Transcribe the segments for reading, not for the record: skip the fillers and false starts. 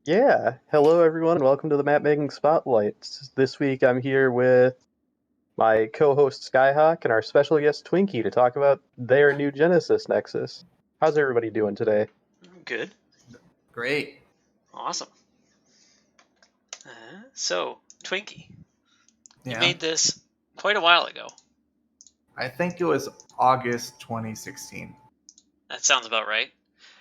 Yeah, hello everyone, and welcome to the Mapmaking Spotlight. This week I'm here with my co-host Skyhawk and our special guest Twinkie to talk about their new Genesis Nexus. How's everybody doing today? Good. Great. Awesome. So, Twinkie, you Yeah. made this quite a while ago. I think it was August 2016. That sounds about right.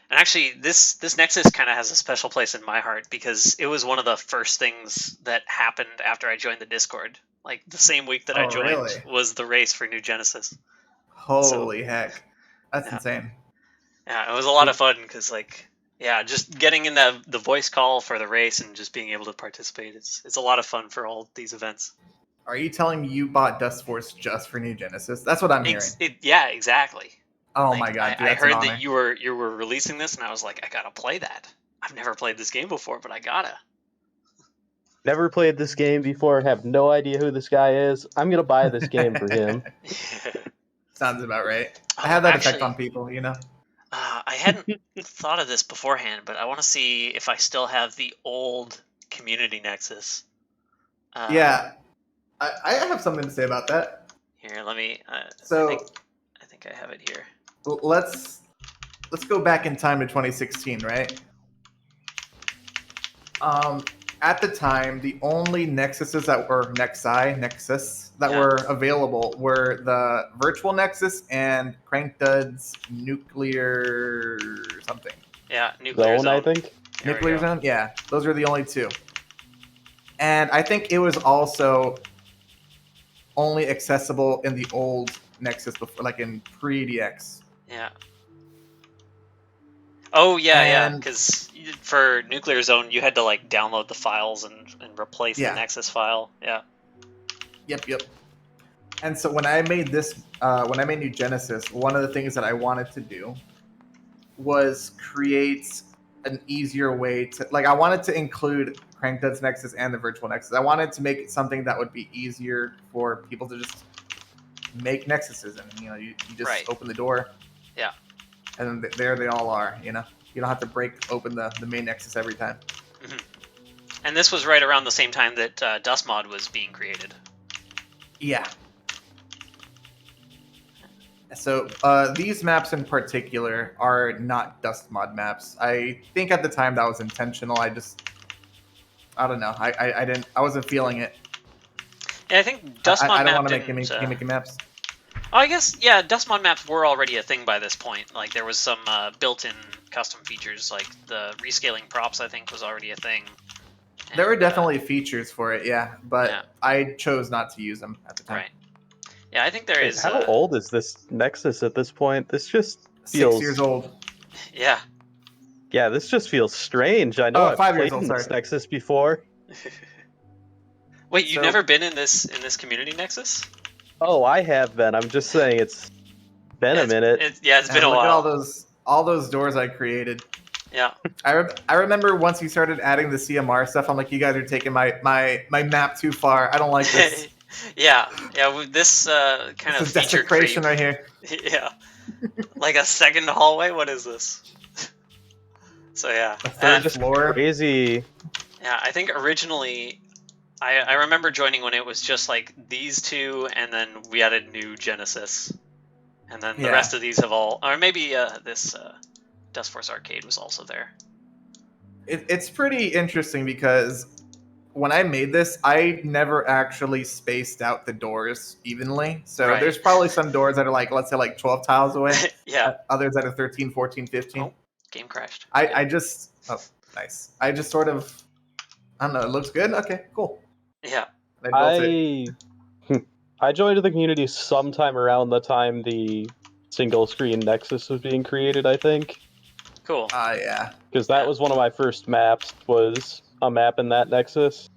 And actually, this Nexus kind of has a special place in my heart because it was one of the first things that happened after I joined the Discord. Like, the same week that I joined really? was the race for New Genesis. Holy heck. That's Yeah. insane. Yeah, it was a lot of fun because, just getting in the voice call for the race and just being able to participate, it's a lot of fun for all these events. Are you telling me you bought Dustforce just for New Genesis? That's what I'm hearing. Yeah, exactly. Oh my god, dude, I that's heard an honor. that you were releasing this, and I was like, I gotta play that. I've never played this game before, but I gotta. Never played this game before, have no idea who this guy is. I'm gonna buy this game for him. Sounds about right. Oh, I have that effect on people, you know? I hadn't thought of this beforehand, but I want to see if I still have the old Community Nexus. Yeah, I have something to say about that. Here, let me. So I think I have it here. let's go back in time to 2016, right? At the time, the only Nexuses that were Nexus that were available were the Virtual Nexus and Crankdud's Nuclear something. Yeah, Nuclear Zone, I think. Nuclear Zone? Yeah, those are the only two. And I think it was also only accessible in the old Nexus before, like in pre-DX. Yeah. Oh yeah, because for Nuclear Zone you had to download the files and replace the Nexus file. Yeah. Yep. And so when I made New Genesis, one of the things that I wanted to do was create an easier way to I wanted to include Crankdud's Nexus and the Virtual Nexus. I wanted to make it something that would be easier for people to just make Nexuses, and you just open the door. Yeah. And then there they all are, you don't have to break open the main Nexus every time. Mm-hmm. And this was right around the same time that Dustmod was being created. Yeah. So these maps in particular are not Dustmod maps. I think at the time that was intentional. I don't know. I wasn't feeling it. Yeah, I think Dustmod I don't map want to make didn't, gimmicky maps. Oh, I guess, yeah, Dustmod maps were already a thing by this point. There was some built-in custom features, like the rescaling props, I think, was already a thing. And, there were definitely features for it, yeah, but I chose not to use them at the time. Right. Yeah, I think there is... How old is this Nexus at this point? This just feels... 6 years old. Yeah. Yeah, this just feels strange. I know I've 5 played years old, in this sorry. Nexus before. Wait, you've never been in this Community Nexus? Oh, I have been. I'm just saying it's been a minute. It's been a while. Look at all those doors I created. Yeah. I remember once you started adding the CMR stuff, I'm like, you guys are taking my map too far. I don't like this. Yeah. This kind of feature desecration creep. right here. Yeah. Like a second hallway? What is this? So yeah. The third floor. Crazy. Yeah, I think originally I remember joining when it was just these two, and then we added New Genesis. And then the rest of these have all... Or maybe this Dustforce Arcade was also there. It's pretty interesting because when I made this, I never actually spaced out the doors evenly. So there's probably some doors that are let's say 12 tiles away. Yeah. Others that are 13, 14, 15. Oh, game crashed. I just... Oh, nice. I just sort of... I don't know. It looks good? Okay, cool. Yeah. I joined the community sometime around the time the single screen Nexus was being created, I think. Cool. Yeah. Because that was one of my first maps, was a map in that Nexus.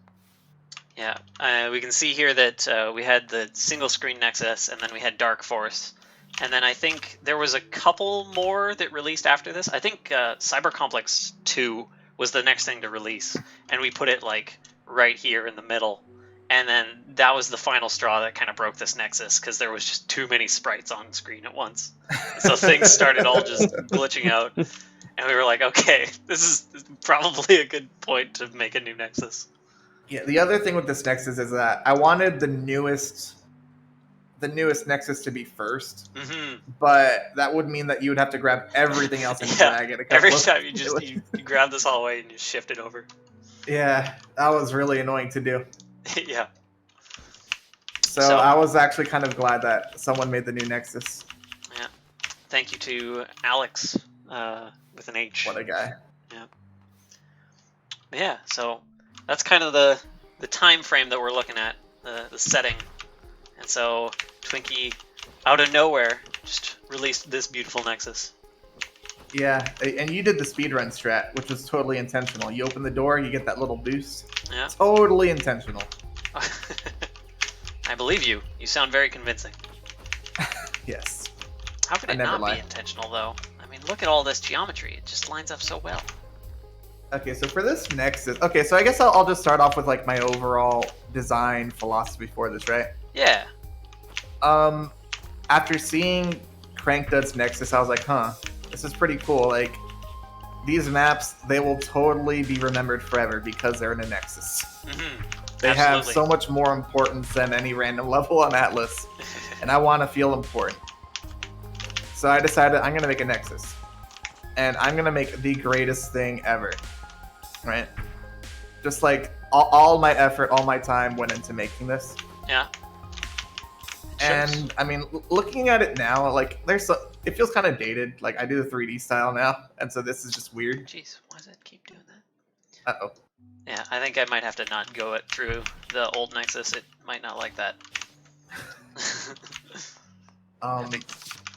Yeah. We can see here that we had the single screen Nexus, and then we had Dark Force. And then I think there was a couple more that released after this. I think Cyber Complex 2 was the next thing to release, and we put it right here in the middle. And then that was the final straw that kind of broke this Nexus, because there was just too many sprites on screen at once. So things started all just glitching out. and we were like, okay, this is probably a good point to make a new nexus. Yeah, the other thing with this nexus is that I wanted the newest nexus to be first, but that would mean that you would have to grab everything else and drag it. Every time you grab this hallway and you shift it over. Yeah, that was really annoying to do. Yeah. So I was actually kind of glad that someone made the new nexus. Yeah. Thank you to Alex with an H. What a guy. Yeah. But yeah, so that's kind of the time frame that we're looking at, the setting. And so Twinkie, out of nowhere, just released this beautiful nexus. Yeah, and you did the speedrun strat, which was totally intentional. You open the door, you get that little boost. Yeah. Totally intentional. I believe you. You sound very convincing. Yes. How could it not be intentional, though? I mean, look at all this geometry. It just lines up so well. Okay, so for this nexus... Okay, so I guess I'll just start off with, like, my overall design philosophy for this, right? Yeah. After seeing Crankdud's nexus, I was like, huh, this is pretty cool. Like, these maps, they will totally be remembered forever because they're in a nexus. They have so much more importance than any random level on Atlas, and I want to feel important. So I decided I'm going to make a nexus, and I'm going to make the greatest thing ever, right? Just like all my effort, all my time went into making this. Yeah. And I mean, looking at it now, like it feels kind of dated. Like I do the 3D style now, and so this is just weird. Jeez, why does it keep doing that? Uh-oh. Yeah, I think I might have to not go it through the old Nexus. It might not like that.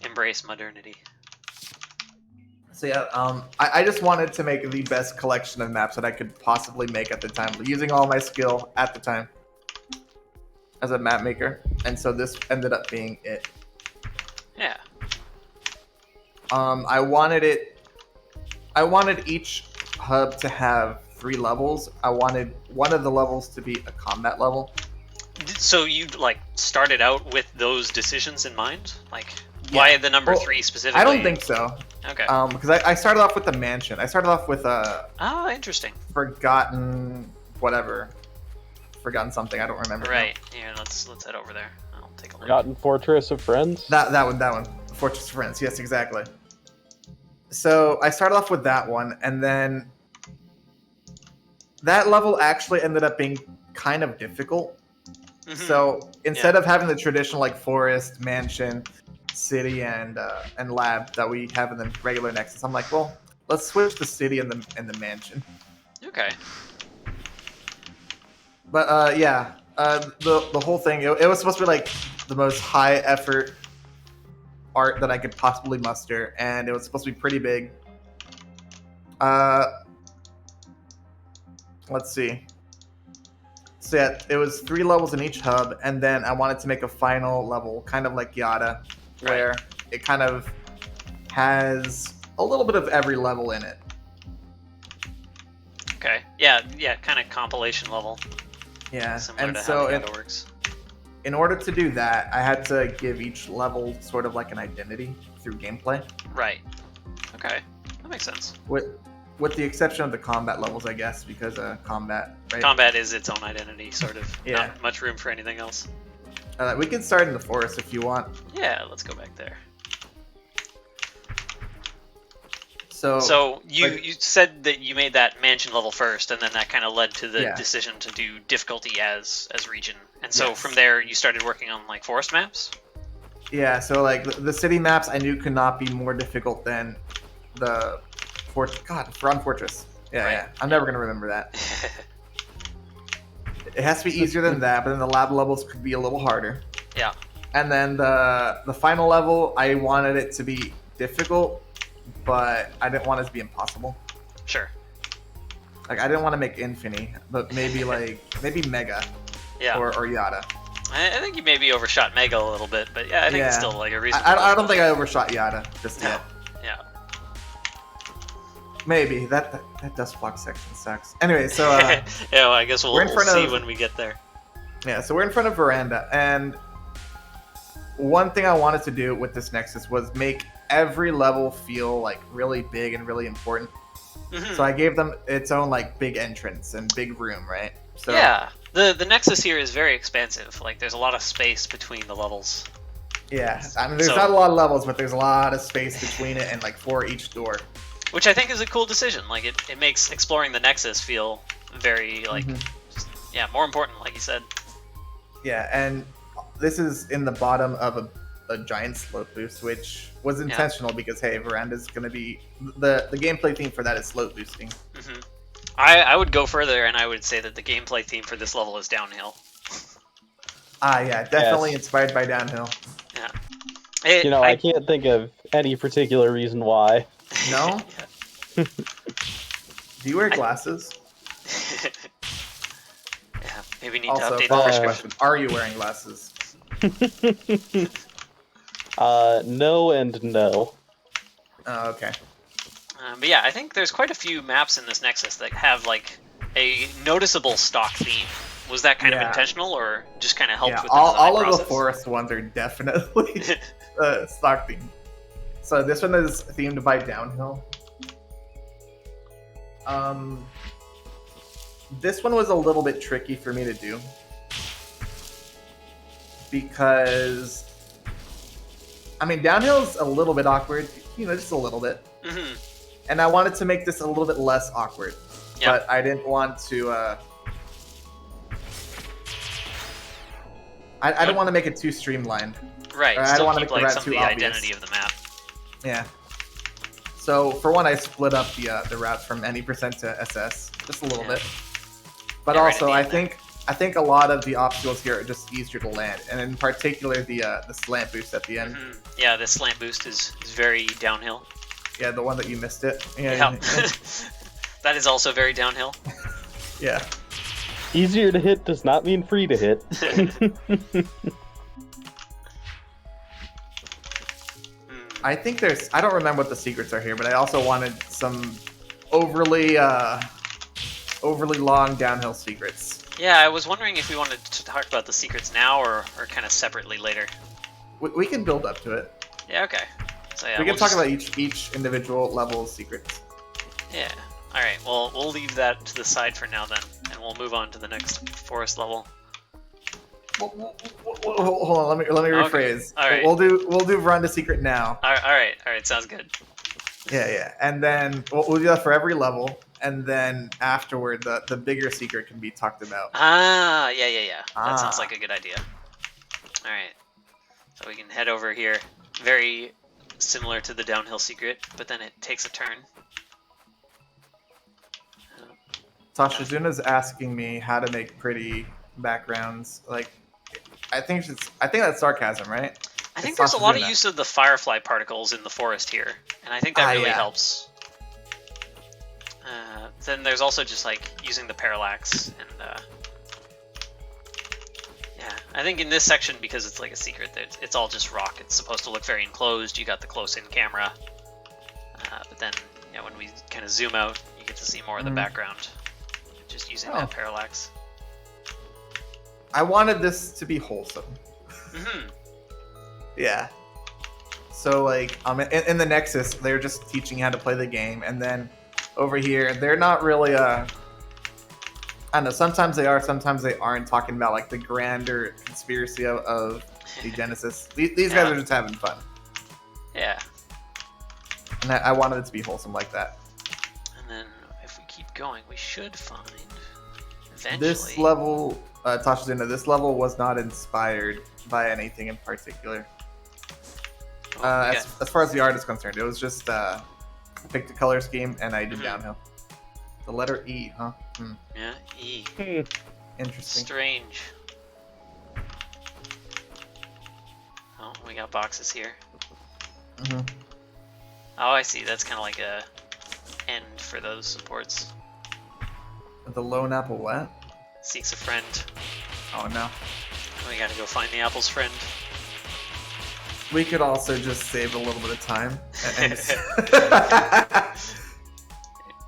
Embrace modernity. So yeah, I just wanted to make the best collection of maps that I could possibly make at the time, using all my skill at the time as a map maker, and so this ended up being it. Yeah. I wanted each hub to have 3 levels. I wanted one of the levels to be a combat level. So you like started out with those decisions in mind? Like, why the number 3 specifically? I don't think so. Okay. Because I started off with the mansion. I started off with interesting. Forgotten something. I don't remember. Right. Here, let's head over there. I'll take a look. Forgotten Fortress of Friends. That one. Fortress of Friends. Yes, exactly. So I started off with that one, and then that level actually ended up being kind of difficult. So instead of having the traditional like forest, mansion, city, and lab that we have in the regular Nexus, I'm like, well, let's switch the city and the mansion. Okay. But the whole thing, it was supposed to be like the most high effort art that I could possibly muster, and it was supposed to be pretty big. Let's see. So yeah, it was 3 levels in each hub, and then I wanted to make a final level, kind of like Yada, where it kind of has a little bit of every level in it. Okay. Yeah, kind of compilation level. Yeah, Similar and to so how the Yada works. In order to do that, I had to give each level sort of like an identity through gameplay. Right. Okay, that makes sense. With the exception of the combat levels, I guess, because combat, right? Combat is its own identity, sort of. Yeah. Not much room for anything else. We can start in the forest if you want. Yeah, let's go back there. So you said that you made that mansion level first, and then that kind of led to the decision to do difficulty as region. And so from there, you started working on like forest maps? Yeah, so like the city maps I knew could not be more difficult than the Front Fortress. Yeah. I'm never going to remember that. It has to be easier than that, but then the lab levels could be a little harder. Yeah. And then the final level, I wanted it to be difficult, but I didn't want it to be impossible. Sure. Like I didn't want to make Infini, but maybe maybe Mega. Yeah. Or Yada. I think you maybe overshot Mega a little bit, but yeah, I think it's still like a reasonable. I don't think I overshot Yada just yet. Yeah. Maybe that dust block section sucks. Anyway, so yeah, well, I guess we'll see when we get there. Yeah, so we're in front of Veranda, and one thing I wanted to do with this Nexus was make every level feel like really big and really important. Mhm. So I gave them its own like big entrance and big room, right? So Yeah, the Nexus here is very expansive. Like, there's a lot of space between the levels. yeah, I mean, there's So- not a lot of levels, but there's a lot of space between it and like for each door. Which I think is a cool decision. Like, it makes exploring the Nexus feel very, like, yeah, more important, like you said. Yeah, and this is in the bottom of a giant slope boost, which was intentional because hey, Veranda's gonna be the gameplay theme for that is slope boosting. hmm I would go further, and I would say that the gameplay theme for this level is downhill. Yeah, definitely Yes. inspired by downhill. Yeah. You know, I can't think of any particular reason why. No? Do you wear glasses? Yeah, maybe need Also, to update the follow-up prescription. question: are you wearing glasses? No and no. Oh, okay. But yeah, I think there's quite a few maps in this Nexus that have like a noticeable stock theme. Was that kind of Yeah. intentional, or just kind of helped Yeah, with the design all of process? the forest ones are definitely stock theme. So this one is themed by downhill. This one was a little bit tricky for me to do because I mean downhill's a little bit awkward, you know, just a little bit. hmm And I wanted to make this a little bit less awkward, Yeah. but I didn't want to. I don't want to make it too streamlined. Right. I don't Still wanna keep make the like route some of too the obvious. identity of the map. Yeah. So for one, I split up the routes from any percent to SS just a little Yeah. bit. But Yeah, right also, at the I end there. think a lot of the obstacles here are just easier to land, and in particular the slant boost at the end. Mhm. Yeah, this slant boost is very downhill. Yeah, the one that you missed it. Yeah. Yeah. That is also very downhill. Yeah. Easier to hit does not mean free to hit. I think there's. I don't remember what the secrets are here, but I also wanted some overly long downhill secrets. Yeah, I was wondering if we wanted to talk about the secrets now or kind of separately later. We can build up to it. Yeah, okay. So yeah, we can we'll talk just- about each individual level's secrets. Yeah. All right. Well, we'll leave that to the side for now then, and we'll move on to the next forest level. Hold on, let me Okay, rephrase. all right. We'll do Veranda secret now. All right. Sounds good. Yeah, and then we'll do that for every level, and then afterward, the bigger secret can be talked about. Ah, yeah. That sounds Ah. like a good idea. All right. So we can head over here. Very similar to the downhill secret, but then it takes a turn. Tasha Zuna's asking me how to make pretty backgrounds. Like, I think that's sarcasm, right? I think It's there's a lot of Sashazuna. use of the firefly particles in the forest here, and I think that really yeah. helps. Then there's also just like using the parallax, and yeah, I think in this section, because it's like a secret, that it's all just rock. It's supposed to look very enclosed. You got the close-in camera, but then when we kind of zoom out, you get to see more of the background, just using Oh. that parallax. I wanted this to be wholesome. hmm Yeah. So like in the Nexus, they're just teaching how to play the game, and then over here, they're not really I don't know. Sometimes they are, sometimes they aren't talking about like the grander conspiracy of the Genesis. These guys are just having fun, Yeah. and I wanted it to be wholesome like that. And then if we keep going, we should find eventually. This level, Tasha Zuna, this level was not inspired by anything in particular. Oh, we got- As far as the art is concerned, it was just picked a color scheme and I did Mhm. downhill. The letter E, huh? yeah, E. Interesting. Strange. Oh, we got boxes here. hmm Oh, I see. That's kind of like a end for those supports. The lone apple what? Seeks a friend. Oh no. We gotta go find the apple's friend. We could also just save a little bit of time. And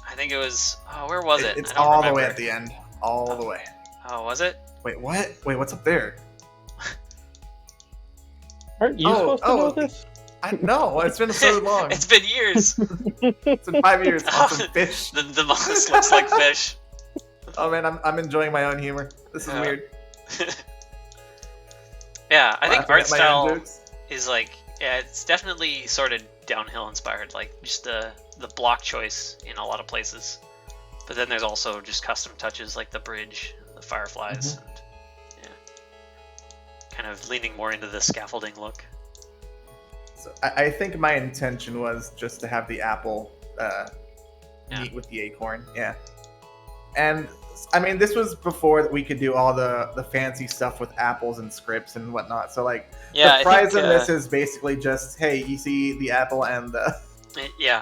I think it was. Oh, where was it? It's I don't all remember. the way at the end. All the way. Oh, was it? Wait, what? Wait, what's up there? Aren't you Oh, supposed to oh, know this? No, it's been so long. It's been years. It's been 5 years. Awesome fish. The mollusk looks like fish. Oh man, I'm enjoying my own humor. This is weird. Yeah, I think art forget my own style jokes. is like, yeah, it's definitely sort of downhill inspired. Like just the block choice in a lot of places. But then there's also just custom touches like the bridge, the fireflies, and kind of leaning more into the scaffolding look. So I think my intention was just to have the apple meet with the acorn. Yeah. And I mean, this was before we could do all the fancy stuff with apples and scripts and whatnot. So like, the prize in this is basically just, hey, you see the apple and the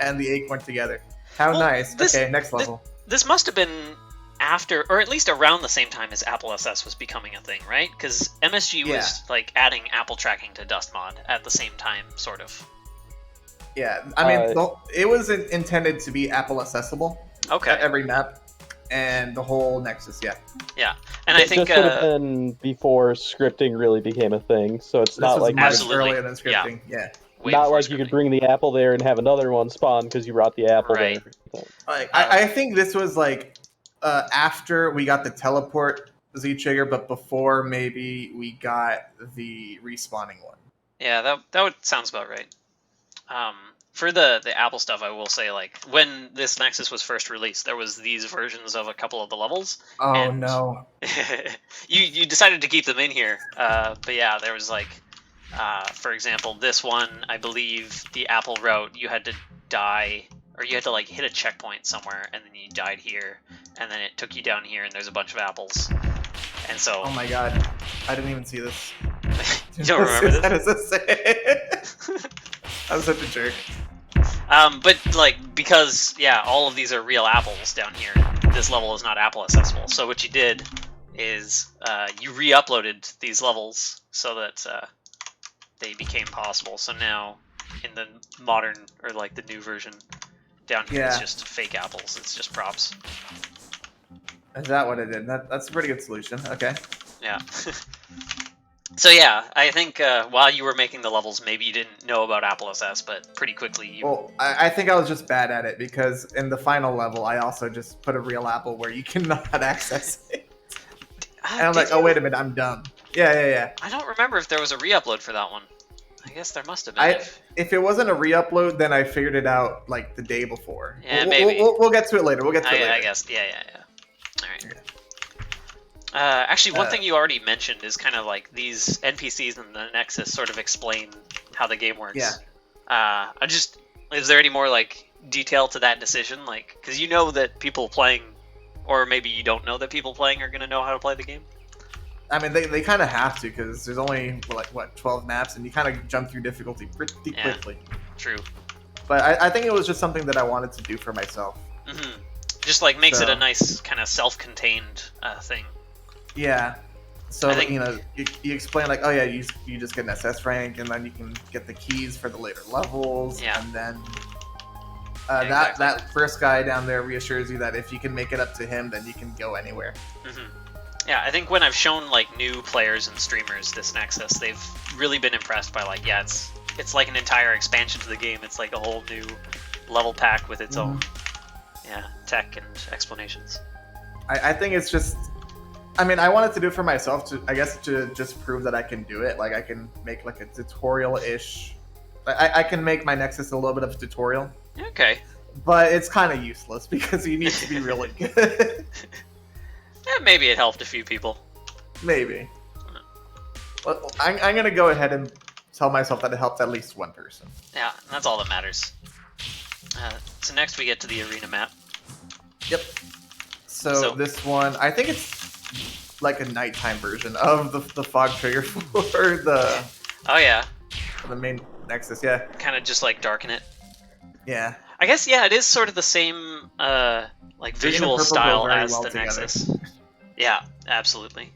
and the acorn together. How nice. Okay, next level. This must have been after, or at least around the same time as Apple SS was becoming a thing, right? Because MSG was like adding Apple tracking to Dust mod at the same time, sort of. Yeah, I mean, it was intended to be Apple accessible. Okay. At every map, and the whole Nexus, yeah. Yeah, and I think this would have been before scripting really became a thing, so it's not like much earlier than scripting. Yeah. Not like you could bring the apple there and have another one spawn because you brought the apple there. Like, I think this was like after we got the teleport Z trigger, but before maybe we got the respawning one. Yeah, that sounds about right. For the Apple stuff, I will say, like, when this Nexus was first released, there was these versions of a couple of the levels. Oh no! you decided to keep them in here, but yeah, there was like, for example, this one, I believe the Apple route, you had to die, or you had to like hit a checkpoint somewhere, and then you died here, and then it took you down here, and there's a bunch of apples, and so. Oh my god! I didn't even see this. You don't remember this? I'm such a jerk. But like, because all of these are real apples down here, this level is not Apple accessible. So what you did is you re-uploaded these levels so that they became possible. So now in the modern, or like the new version, down here it's just fake apples. It's just props. Is that what it did? That's a pretty good solution. Okay. Yeah. So yeah, I think while you were making the levels, maybe you didn't know about Apple SS, but pretty quickly you... Well, I think I was just bad at it, because in the final level, I also just put a real apple where you cannot access it. And I'm like, oh, wait a minute, I'm dumb. Yeah. I don't remember if there was a re-upload for that one. I guess there must have been. If it wasn't a re-upload, then I figured it out like the day before. Yeah, maybe. We'll get to it later. I guess, yeah. All right. Yeah. Actually, one thing you already mentioned is kind of like these NPCs in the Nexus sort of explain how the game works. Yeah. Is there any more like detail to that decision? Like, because you know that people playing, or maybe you don't know that people playing are going to know how to play the game? I mean, they kind of have to, because there's only, like, what, 12 maps, and you kind of jump through difficulty pretty quickly. True. But I think it was just something that I wanted to do for myself. Mm-hmm. Just, like, makes it a nice kind of self-contained thing. Yeah. So, I think, you explain, like, oh, yeah, you just get an SS rank, and then you can get the keys for the later levels, and then that first guy down there reassures you that if you can make it up to him, then you can go anywhere. Mm-hmm. Yeah, I think when I've shown like new players and streamers this Nexus, they've really been impressed by like, it's like an entire expansion to the game. It's like a whole new level pack with its own tech and explanations. I think it's just, I mean, I wanted to do it for myself to just prove that I can do it. Like I can make like a tutorial-ish. I can make my Nexus a little bit of a tutorial. Okay. But it's kind of useless because you need to be really good. Yeah, maybe it helped a few people. Maybe. Well, I'm going to go ahead and tell myself that it helped at least one person. Yeah, that's all that matters. So next we get to the arena map. Yep. So this one, I think it's like a nighttime version of the fog trigger for the... Oh, yeah. The main Nexus, yeah. Kind of just like darken it. Yeah. I guess, it is sort of the same like visual style as the Nexus. Yeah, absolutely.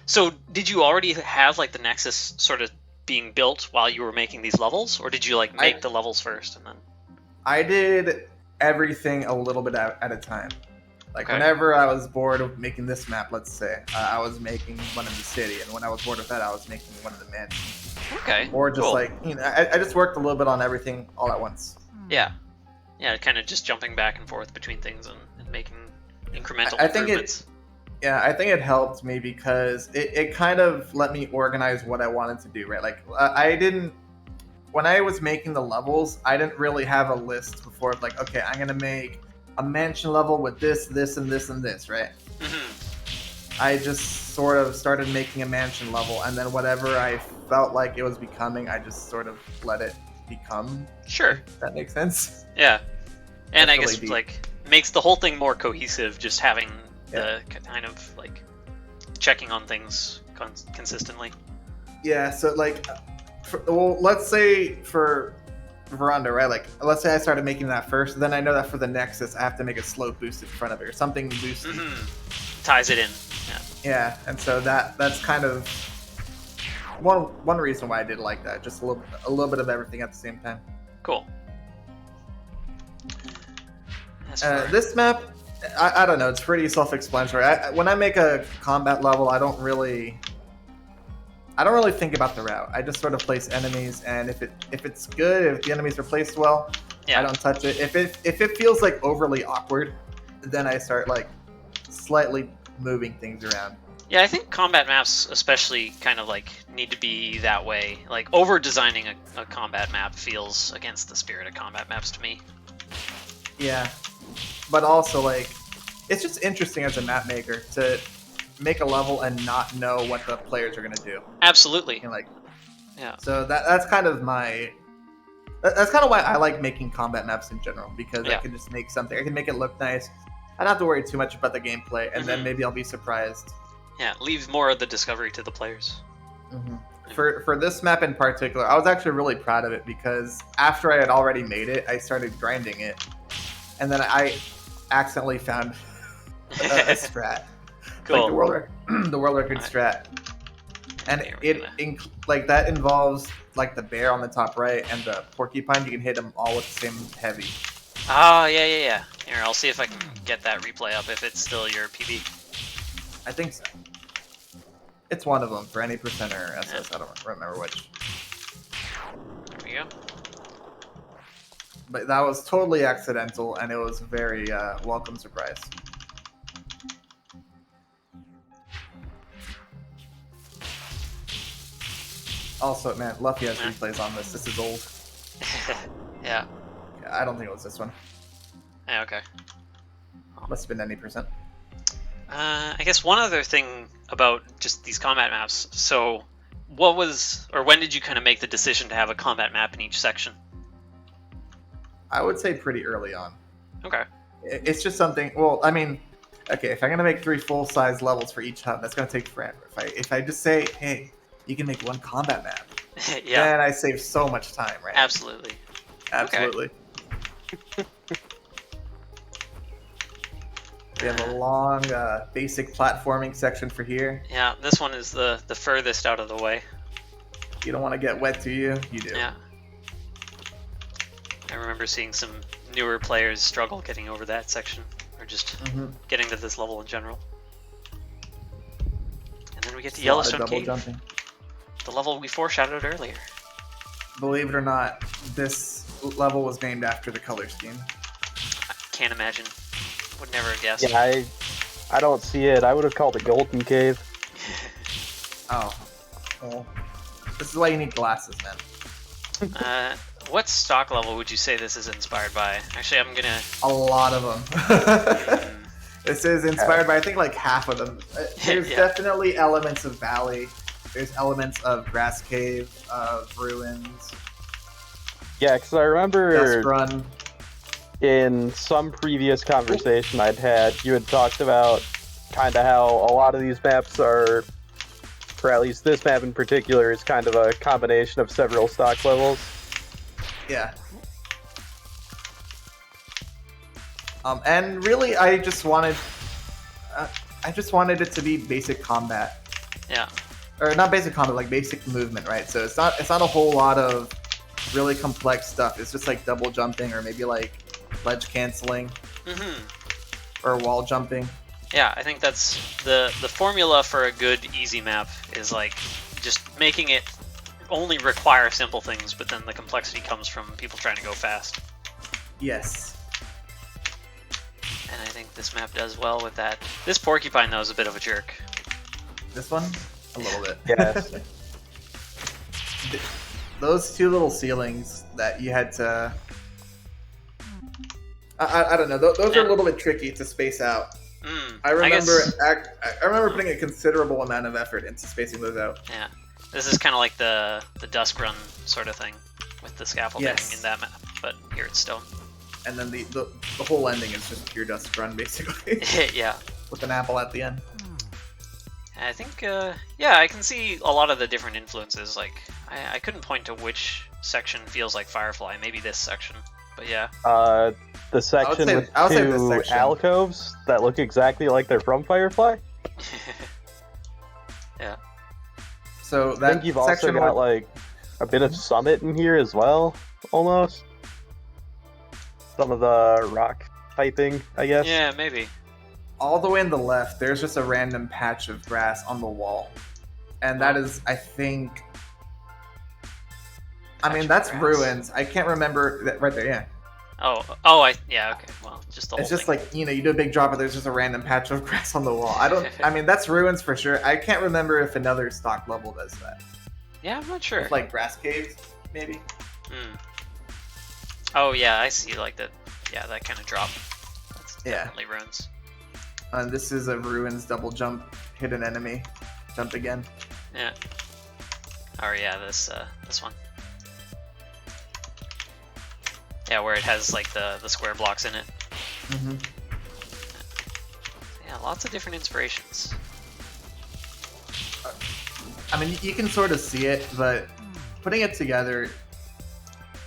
So did you already have like the Nexus sort of being built while you were making these levels, or did you like make the levels first and then? I did everything a little bit at a time. Like whenever I was bored of making this map, let's say, I was making one in the city, and when I was bored of that, I was making one in the mansion. Okay. Or just cool. like, I just worked a little bit on everything all at once. Yeah. Yeah, kind of just jumping back and forth between things and making incremental I think improvements. I think it helped me because it kind of let me organize what I wanted to do, right? Like, when I was making the levels, I didn't really have a list before of like, okay, I'm going to make a mansion level with this, this, and this, and this, right? I just sort of started making a mansion level, and then whatever I felt like it was becoming, I just sort of let it become. Sure. If that makes sense. Yeah. And That's I guess really deep. like makes the whole thing more cohesive, just having the kind of like checking on things consistently. Yeah, so like, let's say for Veranda, right? Like, let's say I started making that first, then I know that for the Nexus, I have to make a slope boost in front of it or something boosty. Ties it in. Yeah. Yeah, and so that's kind of one reason why I did like that. Just a little bit of everything at the same time. Cool. This map, I don't know. It's pretty self-explanatory. When I make a combat level, I don't really think about the route. I just sort of place enemies, and if it's good, if the enemies are placed well, I don't touch it. If it feels like overly awkward, then I start like slightly moving things around. Yeah, I think combat maps especially kind of like need to be that way. Like over designing a combat map feels against the spirit of combat maps to me. Yeah, but also like it's just interesting as a map maker to make a level and not know what the players are gonna do. Absolutely. Yeah. So that's kind of why I like making combat maps in general, because I can just make something. I can make it look nice. I don't have to worry too much about the gameplay, and then maybe I'll be surprised. Yeah, leave more of the discovery to the players. For this map in particular, I was actually really proud of it because after I had already made it, I started grinding it, and then I accidentally found a strat. Cool. Like the world record strat, and that involves like the bear on the top right and the porcupine. You can hit them all with the same heavy. Oh, yeah. Here, I'll see if I can get that replay up if it's still your PB. I think so. It's one of them for any percent or SS. I don't remember which. There we go. But that was totally accidental, and it was a very welcome surprise. Also, man, Luffy has replays on this. This is old. Yeah. I don't think it was this one. Yeah, okay. Must have been any percent. I guess one other thing about just these combat maps. So, when did you kind of make the decision to have a combat map in each section? I would say pretty early on. Okay. It's just something. Well, I mean, okay, if I'm gonna make 3 full-size levels for each hub, that's gonna take forever. If I just say, hey, you can make one combat map, then I save so much time, right? Absolutely. Absolutely. We have a long basic platforming section for here. Yeah, this one is the furthest out of the way. You don't want to get wet, do you? You do. Yeah. I remember seeing some newer players struggle getting over that section, or just getting to this level in general. And then we get to Yellowstone Cave, jumping. the level we foreshadowed earlier. Believe it or not, this level was named after the color scheme. I can't imagine. Would never have guessed. Yeah, I don't see it. I would have called it Golden Cave. Oh. Well, this is why you need glasses, man. What stock level would you say this is inspired by? Actually, I'm gonna... A lot of them. This is inspired by, I think, like half of them. There's definitely elements of Valley. There's elements of Grass Cave, of Ruins. Yeah, because I remember Dust Run. In some previous conversation I'd had, you had talked about kind of how a lot of these maps are, or at least this map in particular, is kind of a combination of several stock levels. Yeah. And really, I just wanted it to be basic combat. Yeah. Or not basic combat, like basic movement, right? So it's not a whole lot of really complex stuff. It's just like double jumping, or maybe like ledge canceling, or wall jumping. Yeah, I think that's the formula for a good easy map is like just making it only require simple things, but then the complexity comes from people trying to go fast. Yes. And I think this map does well with that. This porcupine, though, is a bit of a jerk. This one? A little bit. Yes. Those two little ceilings that you had to... I don't know. Those are a little bit tricky to space out. I remember putting a considerable amount of effort into spacing those out. Yeah. This is kind of like the dusk run sort of thing with the scaffolding in that map, but here it's stone. And then the whole ending is just pure dust run, basically. Yeah. With an apple at the end. I think, yeah, I can see a lot of the different influences. Like, I couldn't point to which section feels like Firefly. Maybe this section, but yeah. The section with I would say two this section. alcoves that look exactly like they're from Firefly. Yeah. So I that think you've also section got like a bit of Summit in here as well, almost. Some of the rock typing, I guess. Yeah, maybe. all the way on the left, there's just a random patch of grass on the wall. And that is, I think... I mean, that's ruins. I can't remember... that right there, yeah. Yeah, okay. Well, just the whole It's just thing. like, you know, you do a big drop, but there's just a random patch of grass on the wall. I mean, that's ruins for sure. I can't remember if another stock level does that. Yeah, I'm not sure. With, like, grass caves, maybe? Oh, yeah, I see, like, that. Yeah, that kind of drop. That's definitely ruins. And this is a ruins double jump, hidden enemy. Jump again. Yeah. Oh, yeah, this one. Yeah, where it has, like, the square blocks in it. Mm-hmm. Yeah, lots of different inspirations. I mean, you can sort of see it, but putting it together,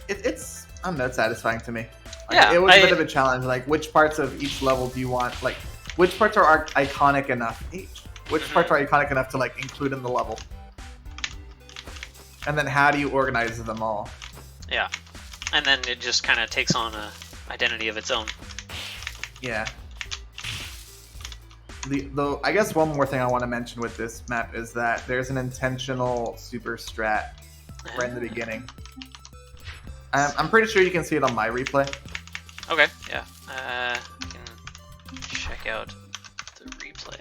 it's, I don't know, it's satisfying to me. Like, Yeah, it was a bit of a challenge. Like, which parts of each level do you want? Like, which parts are iconic enough? Which parts are iconic enough to, like, include in the level? And then how do you organize them all? Yeah. And then it just kind of takes on a identity of its own. Yeah. Though I guess one more thing I want to mention with this map is that there's an intentional super strat right in the beginning. I'm pretty sure you can see it on my replay. Okay, yeah. You can check out the replay.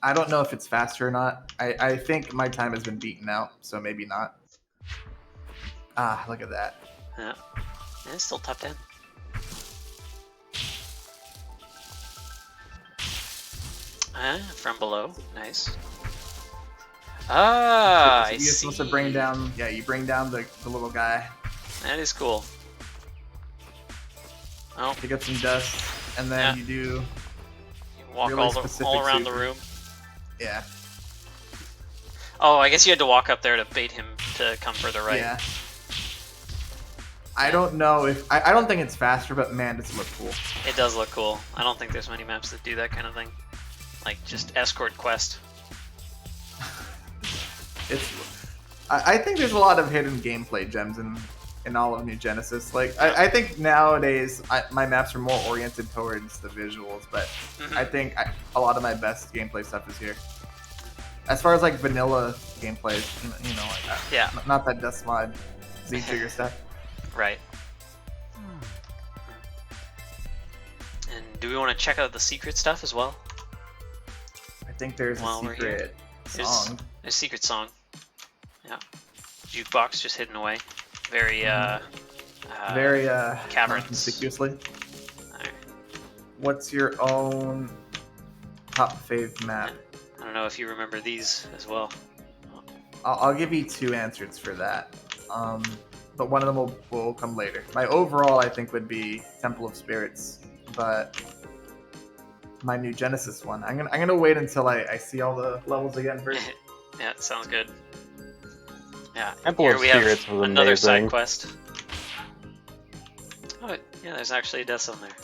I don't know if it's faster or not. I think my time has been beaten out, so maybe not. Ah, look at that. Yeah. And it's still top 10. From below. Nice. Ah, I see. You're supposed to bring down... Yeah, you bring down the little guy. That is cool. Oh. To get some dust, and then you do... You walk really all around the room. Yeah. Oh, I guess you had to walk up there to bait him to come further right. Yeah. I don't know if... I don't think it's faster, but man, does it look cool. It does look cool. I don't think there's many maps that do that kind of thing. Like, just escort quest. I think there's a lot of hidden gameplay gems in all of New Genesis. Like, I think nowadays my maps are more oriented towards the visuals, but I think a lot of my best gameplay stuff is here. As far as like vanilla gameplay, you know, like, not that dust mod, Z-Trigger stuff. Right. And do we want to check out the secret stuff as well? I think there's a secret song. There's a secret song. Yeah. Jukebox just hidden away. Very, caverns. Conspicuously. Right. What's your own top fave map? I don't know if you remember these as well. I'll give you two answers for that. But one of them will come later. My overall, I think, would be Temple of Spirits, but my New Genesis one. I'm gonna wait until I see all the levels again first. Yeah, sounds good. Yeah, Temple here of we Spirits have was another amazing. side quest. Oh, yeah, there's actually a death zone there.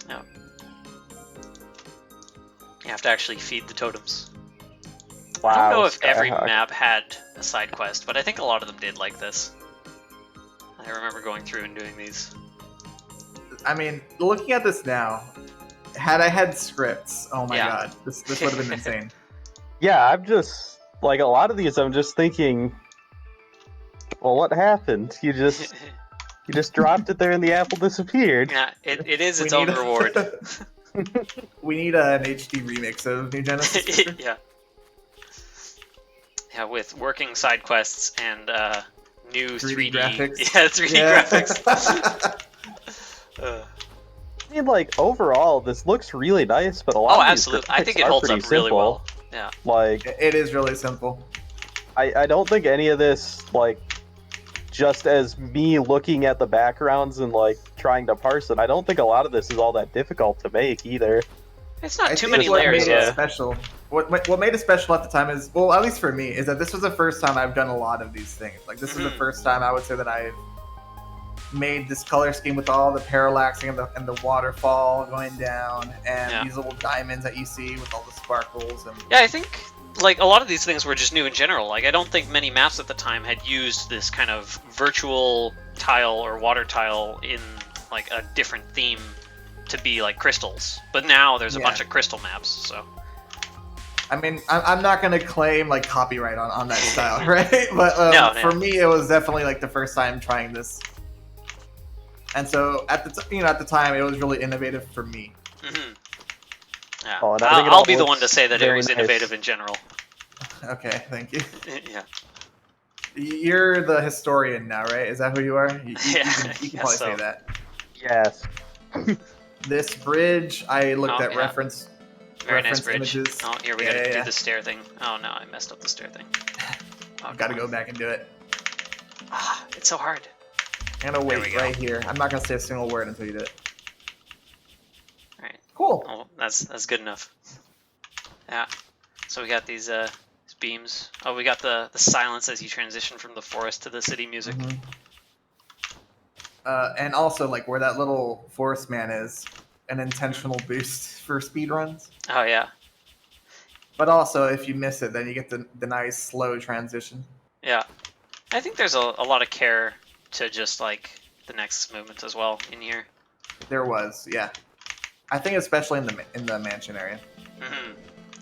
Yeah. You have to actually feed the totems. Wow, I don't know if every Skyhawk. map had a side quest, but I think a lot of them did like this. I remember going through and doing these. I mean, looking at this now, had I had scripts, oh my god, this would have been insane. Yeah, I'm just like a lot of these, I'm just thinking, well, what happened? You just dropped it there and the apple disappeared. Yeah, it is We its own need a- reward. We need an HD remix of New Genesis. Yeah. Yeah, with working side quests and new 3D graphics. Yeah, 3D graphics. I mean, like, overall, this looks really nice, but a lot of these absolutely. I think graphics it are holds pretty up really simple. well. Yeah. Like, It is really simple. I don't think any of this, like, just as me looking at the backgrounds and, like, trying to parse it, I don't think a lot of this is all that difficult to make, either. It's not I too think many what layers, made it yeah. special. What made it special at the time is, well, at least for me, is that this was the first time I've done a lot of these things. Like, this is the first time I would say that I've made this color scheme with all the parallaxing and the waterfall going down, and these little diamonds that you see with all the sparkles. And yeah, I think like a lot of these things were just new in general. Like I don't think many maps at the time had used this kind of virtual tile or water tile in like a different theme to be like crystals. But now there's a bunch of crystal maps, so. I mean, I'm not going to claim like copyright on that style, right? But for me, it was definitely like the first time trying this. And so at the time, it was really innovative for me. Mm-hmm. Yeah. Oh, I'll be the one to say that it was innovative in general. Okay, thank you. Yeah. You're the historian now, right? Is that who you are? You can probably say that. Yes. This bridge, I looked at reference nice bridge. Images. Oh, here we gotta do the stair thing. Oh no, I messed up the stair thing. I've got to go back and do it. Ah, it's so hard. I'm gonna wait right here. I'm not gonna say a single word until you do it. All right. Cool. Oh, that's good enough. Yeah. So we got these beams. Oh, we got the silence as you transition from the forest to the city music. Mm-hmm. And also, like where that little forest man is, an intentional boost for speedruns. Oh yeah. But also, if you miss it, then you get the nice slow transition. Yeah. I think there's a lot of care to just like the Nexus movement as well in here. There was, yeah. I think especially in the mansion area. Mm-hmm.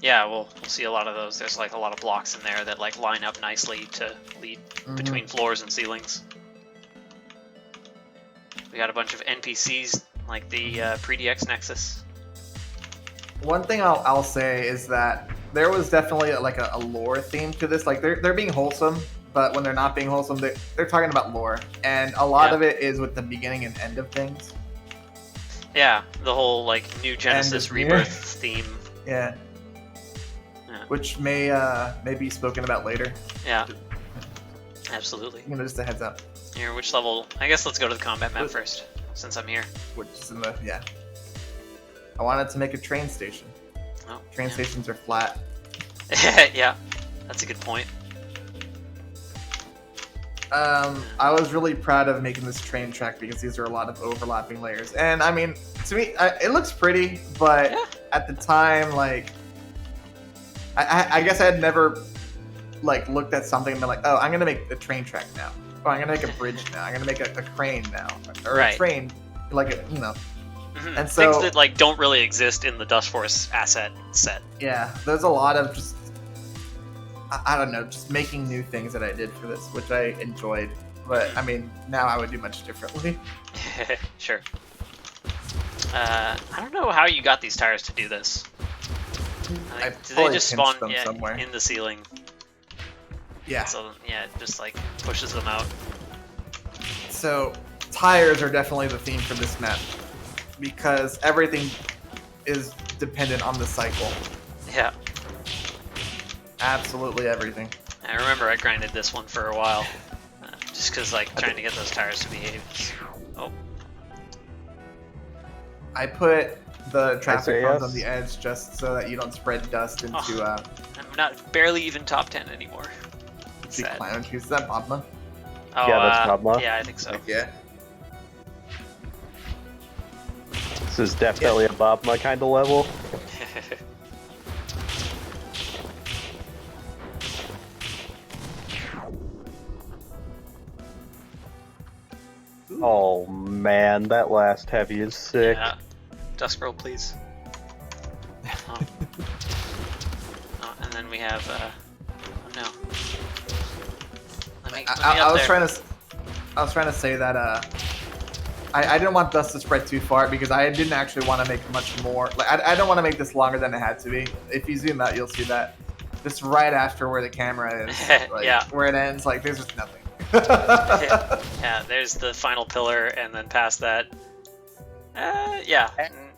Yeah, we'll see a lot of those. There's like a lot of blocks in there that like line up nicely to lead between floors and ceilings. We got a bunch of NPCs like the pre-DX Nexus. One thing I'll say is that there was definitely like a lore theme to this. Like they're being wholesome, but when they're not being wholesome, they're talking about lore, and a lot of it is with the beginning and end of things. Yeah, the whole like New Genesis Rebirth theme. Yeah. Which may be spoken about later. Yeah. Absolutely. You know, just a heads up. Here, which level? I guess let's go to the combat map first, since I'm here. Which is in the I wanted to make a train station. Oh, train stations are flat. Yeah, that's a good point. I was really proud of making this train track because these are a lot of overlapping layers. And I mean, to me, it looks pretty, but at the time, like, I guess I had never like looked at something and been like, oh, I'm gonna make a train track now. Oh, I'm gonna make a bridge now. I'm gonna make a crane now, or a train, like a, you know. Mm-hmm. And so things that like don't really exist in the Dustforce asset set. Yeah, there's a lot of just I don't know, just making new things that I did for this, which I enjoyed. But I mean, now I would do much differently. Sure. I don't know how you got these tires to do this. Do they just spawn somewhere in the ceiling? Yeah. So yeah, it just like pushes them out. So tires are definitely the theme for this map because everything is dependent on the cycle. Yeah. Absolutely everything. I remember I grinded this one for a while, just because like trying to get those tires to behave. Oh. I put the traffic cones on the edge just so that you don't spread dust into. I'm not barely even top 10 anymore. Clown shoes. Is that Bobma? Oh, yeah, that's Bobma. Yeah, I think so. Yeah. This is definitely a Bobma kind of level. Oh man, that last heavy is sick. Yeah. Dusk roll, please. And then we have no. Let me I up was there. trying to say that I didn't want dust to spread too far because I didn't actually want to make much more. Like I don't want to make this longer than it had to be. If you zoom out, you'll see that just right after where the camera is, like, Yeah. where it ends, like there's just nothing. Yeah, there's the final pillar, and then past that. Yeah.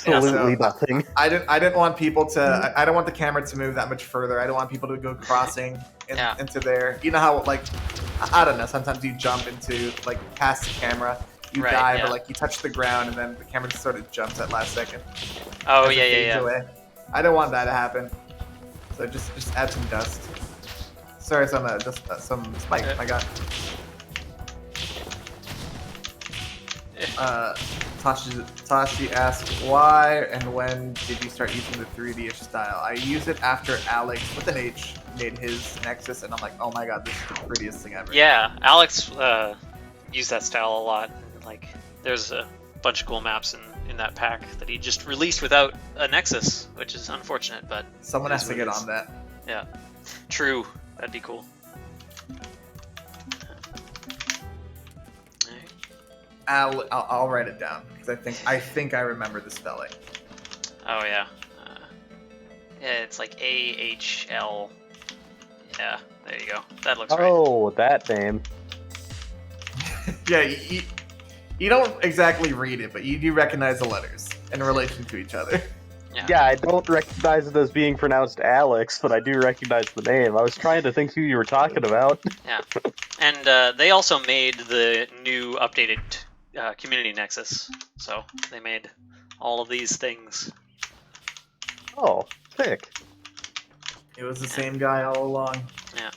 Absolutely nothing. I didn't want people to. I don't want the camera to move that much further. I don't want people to go crossing into there. You know how, like, I don't know. Sometimes you jump into, like, past the camera, you die, but like you touch the ground, and then the camera just sort of jumps at last second. Oh yeah. Away. I don't want that to happen. So just add some dust. Sorry, some spike. Okay. My God. Tashi asked, why and when did you start using the 3D-ish style? I use it after Alex, with an H, made his Nexus, and I'm like, oh my god, this is the prettiest thing ever. Yeah, Alex used that style a lot. Like, there's a bunch of cool maps in that pack that he just released without a Nexus, which is unfortunate, but... Someone has to get on that. Yeah. True. That'd be cool. I'll write it down because I think I remember the spelling. Oh yeah. Yeah, it's like AHL. Yeah, there you go. That looks right. Oh, that name. Yeah, you don't exactly read it, but you do recognize the letters in relation to each other. Yeah, I don't recognize it as being pronounced Alex, but I do recognize the name. I was trying to think who you were talking about. Yeah, and they also made the new updated Community Nexus, so they made all of these things. Oh, sick. It was the same guy all along. Yeah,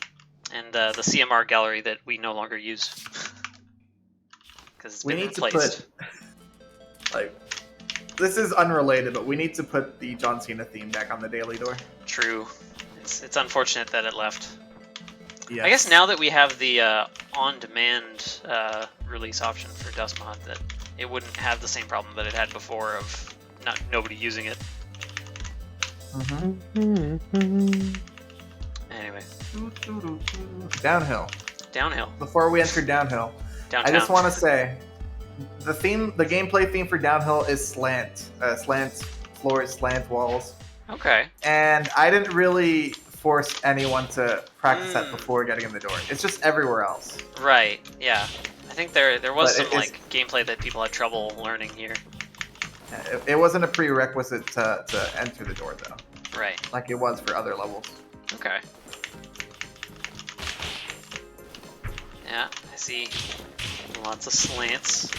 and the CMR gallery that we no longer use because it's been replaced. To put, like, this is unrelated, but we need to put the John Cena theme back on the Daily Door. True. It's unfortunate that it left. Yes. I guess now that we have the on-demand release option for Dust Mod, that it wouldn't have the same problem that it had before of nobody using it. Anyway. Downhill. Downhill. Before we enter downhill, Downtown. I just want to say, the gameplay theme for downhill is slant floors, slant walls. Okay. And I didn't really force anyone to practice that before getting in the door. It's just everywhere else. Right. Yeah. I think there was But some like gameplay that people had trouble learning here. It wasn't a prerequisite to enter the door though. Right. Like it was for other levels. Okay. Yeah, I see lots of slants.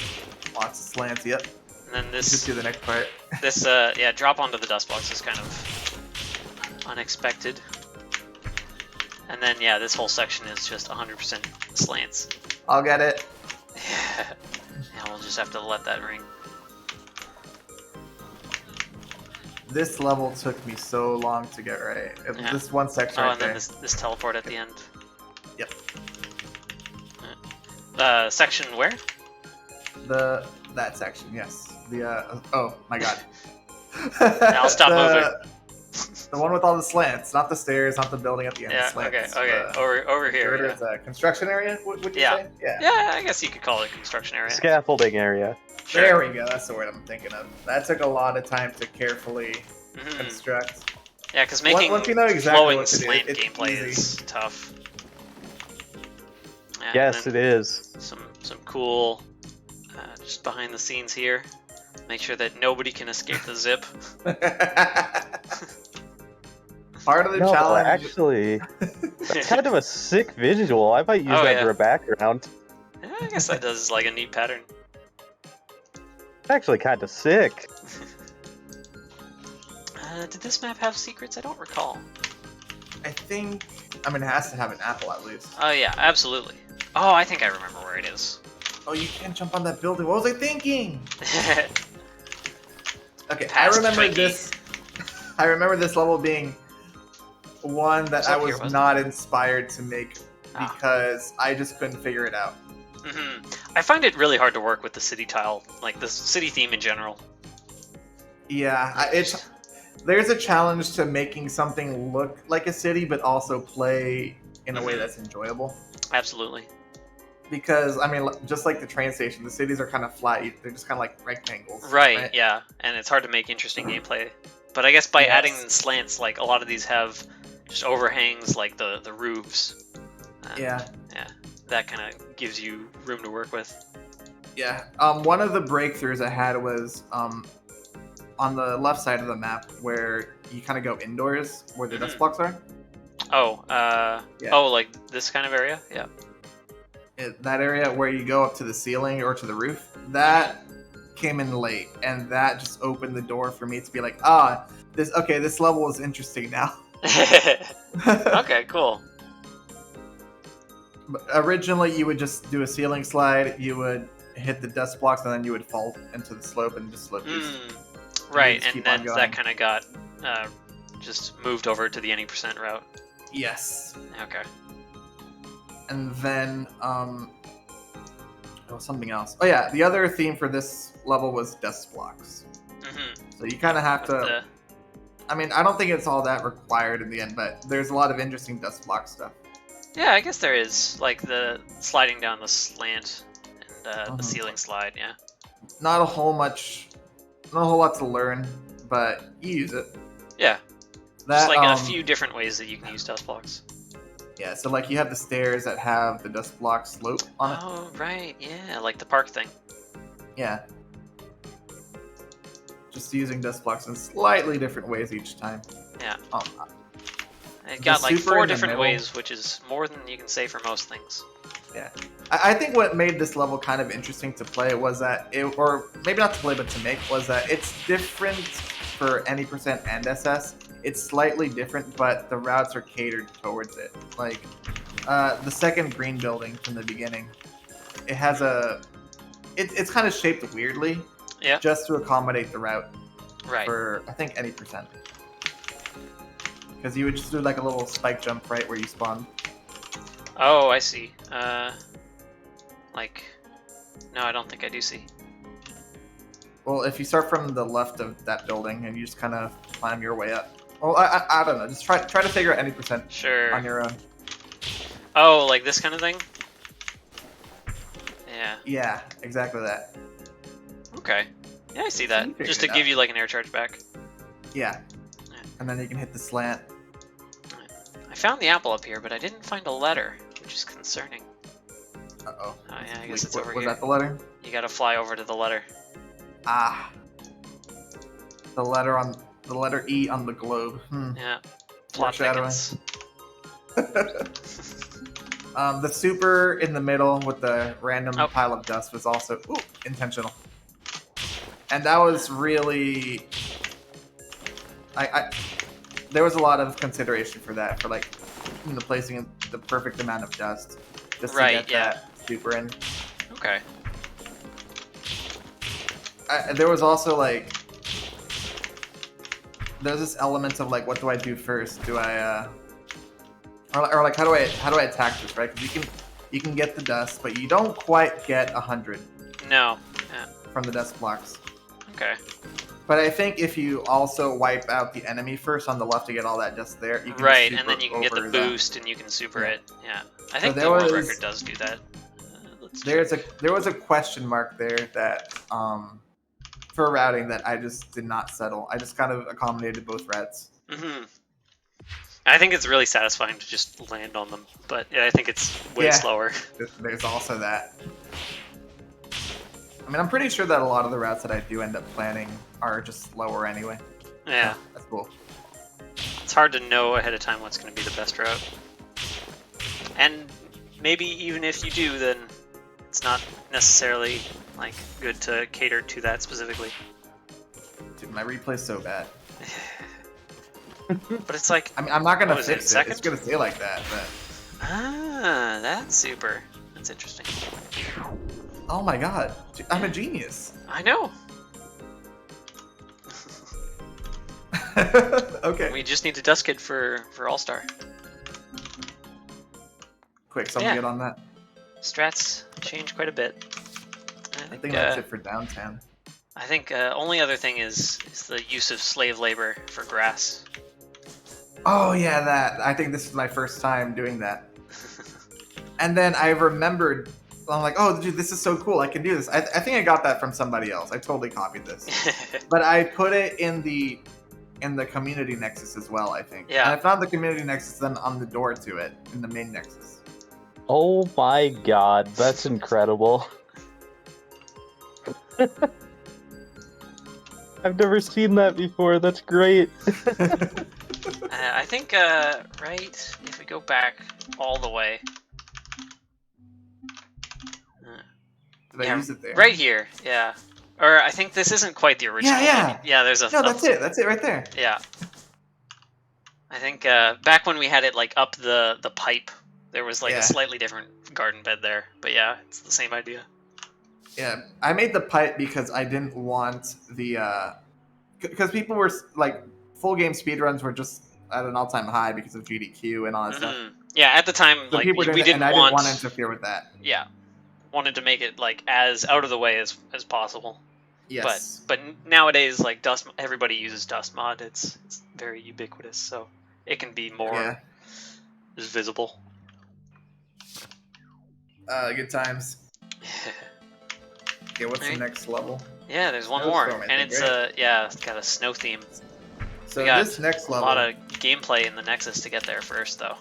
Lots of slants, yep. And then Just this do the next part. yeah, drop onto the dust box is kind of unexpected. And then yeah, this whole section is just 100% slants. I'll get it. Yeah, we'll just have to let that ring. This level took me so long to get right. Yeah. This one section Oh, right and then there. this teleport at the end. Yep. Section where? That section, yes. Oh my god. I'll stop moving. The one with all the slants, not the stairs, not the building at the end. Yeah. The slants. Okay. Over here. Yeah. The construction area. Would you say? Yeah. Yeah, I guess you could call it a construction area. Scaffolding area. Sure. There we go. That's the word I'm thinking of. That took a lot of time to carefully construct. Yeah, because making once you know exactly flowing what to do, slant it's gameplay easy. is tough. Yeah, Yes, and it is. Some cool, just behind the scenes here. Make sure that nobody can escape the zip. Part of the No, challenge. actually, that's kind of a sick visual. I might use Oh, that yeah. for a background. Yeah, I guess that does like a neat pattern. It's actually kind of sick. Did this map have secrets? I don't recall. I think. I mean, it has to have an apple at least. Oh yeah, absolutely. Oh, I think I remember where it is. Oh, you can't jump on that building. What was I thinking? Okay, Past I remember Twinkie. this. I remember this level being one that It's I up here, was wasn't not inspired to make Ah. because I just couldn't figure it out. I find it really hard to work with the city tile, like the city theme in general. Yeah, there's a challenge to making something look like a city but also play in a way that's enjoyable. Absolutely. Because, I mean, just like the train station, the cities are kind of flat. They're just kind of like rectangles. Right, yeah. And it's hard to make interesting gameplay. But I guess by Yes. adding slants, like, a lot of these have just overhangs, like the roofs. Yeah. Yeah, that kind of gives you room to work with. Yeah. One of the breakthroughs I had was on the left side of the map where you kind of go indoors where the dust blocks are. Oh, Yeah. oh, like this kind of area? Yeah. That area where you go up to the ceiling or to the roof, that came in late, and that just opened the door for me to be like, this level is interesting now. Okay, cool. But originally, you would just do a ceiling slide, you would hit the dust blocks, and then you would fall into the slope and just slope these. Right, just and keep on then going. that kind of got just moved over to the any percent route. Yes. Okay. And then, something else. Oh yeah, the other theme for this level was dust blocks. So you kind of have to. I mean, I don't think it's all that required in the end, but there's a lot of interesting dust block stuff. Yeah, I guess there is, like the sliding down the slant and the ceiling slide. Yeah. Not a whole lot to learn, but you use it. Yeah. That, Just like a few different ways that you can use dust blocks. Yeah, so like you have the stairs that have the dust block slope on it. Oh, right, yeah, like the park thing. Yeah. Just using dust blocks in slightly different ways each time. Yeah. It The got like super 4 in the different middle- ways, which is more than you can say for most things. Yeah. I think what made this level kind of interesting to play was that or maybe not to play, but to make, was that it's different for any percent and SS. It's slightly different, but the routes are catered towards it. Like, the second green building from the beginning, it has it's kind of shaped weirdly. Yeah. Just to accommodate the route. Right. For, I think, any percent. Because you would just do like a little spike jump right where you spawn. Oh, I see. Like, no, I don't think I do see. Well, if you start from the left of that building and you just kind of climb your way up. Well, I don't know. Just try to figure out any percent Sure. on your own. Oh, like this kind of thing? Yeah. Yeah, exactly that. Okay. Yeah, I see that. You figured Just to it give out. you like an air charge back. Yeah. And then you can hit the slant. I found the apple up here, but I didn't find a letter, which is concerning. Uh-oh. Oh yeah, I guess it's Wait, over was here. that the letter? You gotta fly over to the letter. Ah. The letter E on the globe. Yeah. Plot Foreshadowing. thickens. The super in the middle with the random Oh. pile of dust was also intentional. And that was really... there was a lot of consideration for that, for like placing the perfect amount of dust just to Right, get yeah. that super in. Okay. There was also like there's this element of like, what do I do first? Do I or like how do I attack this, right? Because you can get the dust, but you don't quite get 100 No. Yeah. from the dust blocks. Okay. But I think if you also wipe out the enemy first on the left to get all that dust there, you can Right, super and then you can get the over boost and you can super Yeah. it. Yeah. I think there the world was- record does do that. Let's There was a question mark there that for routing that I just did not settle. I just kind of accommodated both routes. Mm-hmm. I think it's really satisfying to just land on them, but yeah, I think it's way Yeah. slower. There's also that. I mean, I'm pretty sure that a lot of the routes that I do end up planning are just slower anyway. Yeah. That's cool. It's hard to know ahead of time what's going to be the best route. And maybe even if you do, then it's not necessarily like good to cater to that specifically. Dude, my replay's so bad. But it's like, I mean, I'm not gonna What was it, fix it. second? It's gonna stay like that, but that's super. That's interesting. oh my god, dude, I'm a genius. I know. Okay, We just need a dust kit for All-Star. quick, someone Yeah. get on that. Strats change quite a bit. I think that's it for downtown. I think only other thing is the use of slave labor for grass. Oh yeah, that. I think this is my first time doing that. And then I remembered, I'm like, oh, dude, this is so cool. I can do this. I think I got that from somebody else. I totally copied this. But I put it in the community nexus as well, I think. Yeah. And I found the community nexus then on the door to it in the main nexus. Oh my god, that's incredible. I've never seen that before. That's great. I think, right, if we go back all the way. Did I use it there? Right here, yeah. Or I think this isn't quite the original. Yeah. Yeah, there's a... No, that's it. That's it right there. Yeah. I think back when we had it like up the pipe, there was like a slightly different garden bed there. But yeah, it's the same idea. Yeah, I made the pipe because I didn't want the... Because people were, like, full game speedruns were just at an all-time high because of GDQ and all that stuff. Yeah, at the time, So like, people we didn't I want... didn't want to interfere with that. Yeah. Wanted to make it like as out of the way as possible. Yes. But nowadays, like everybody uses dust mod. It's very ubiquitous, so it can be more visible. Good times. Okay, what's the next level? Yeah, there's one more, and it's it's got a snow theme. So this next level, a lot of gameplay in the Nexus to get there first, though.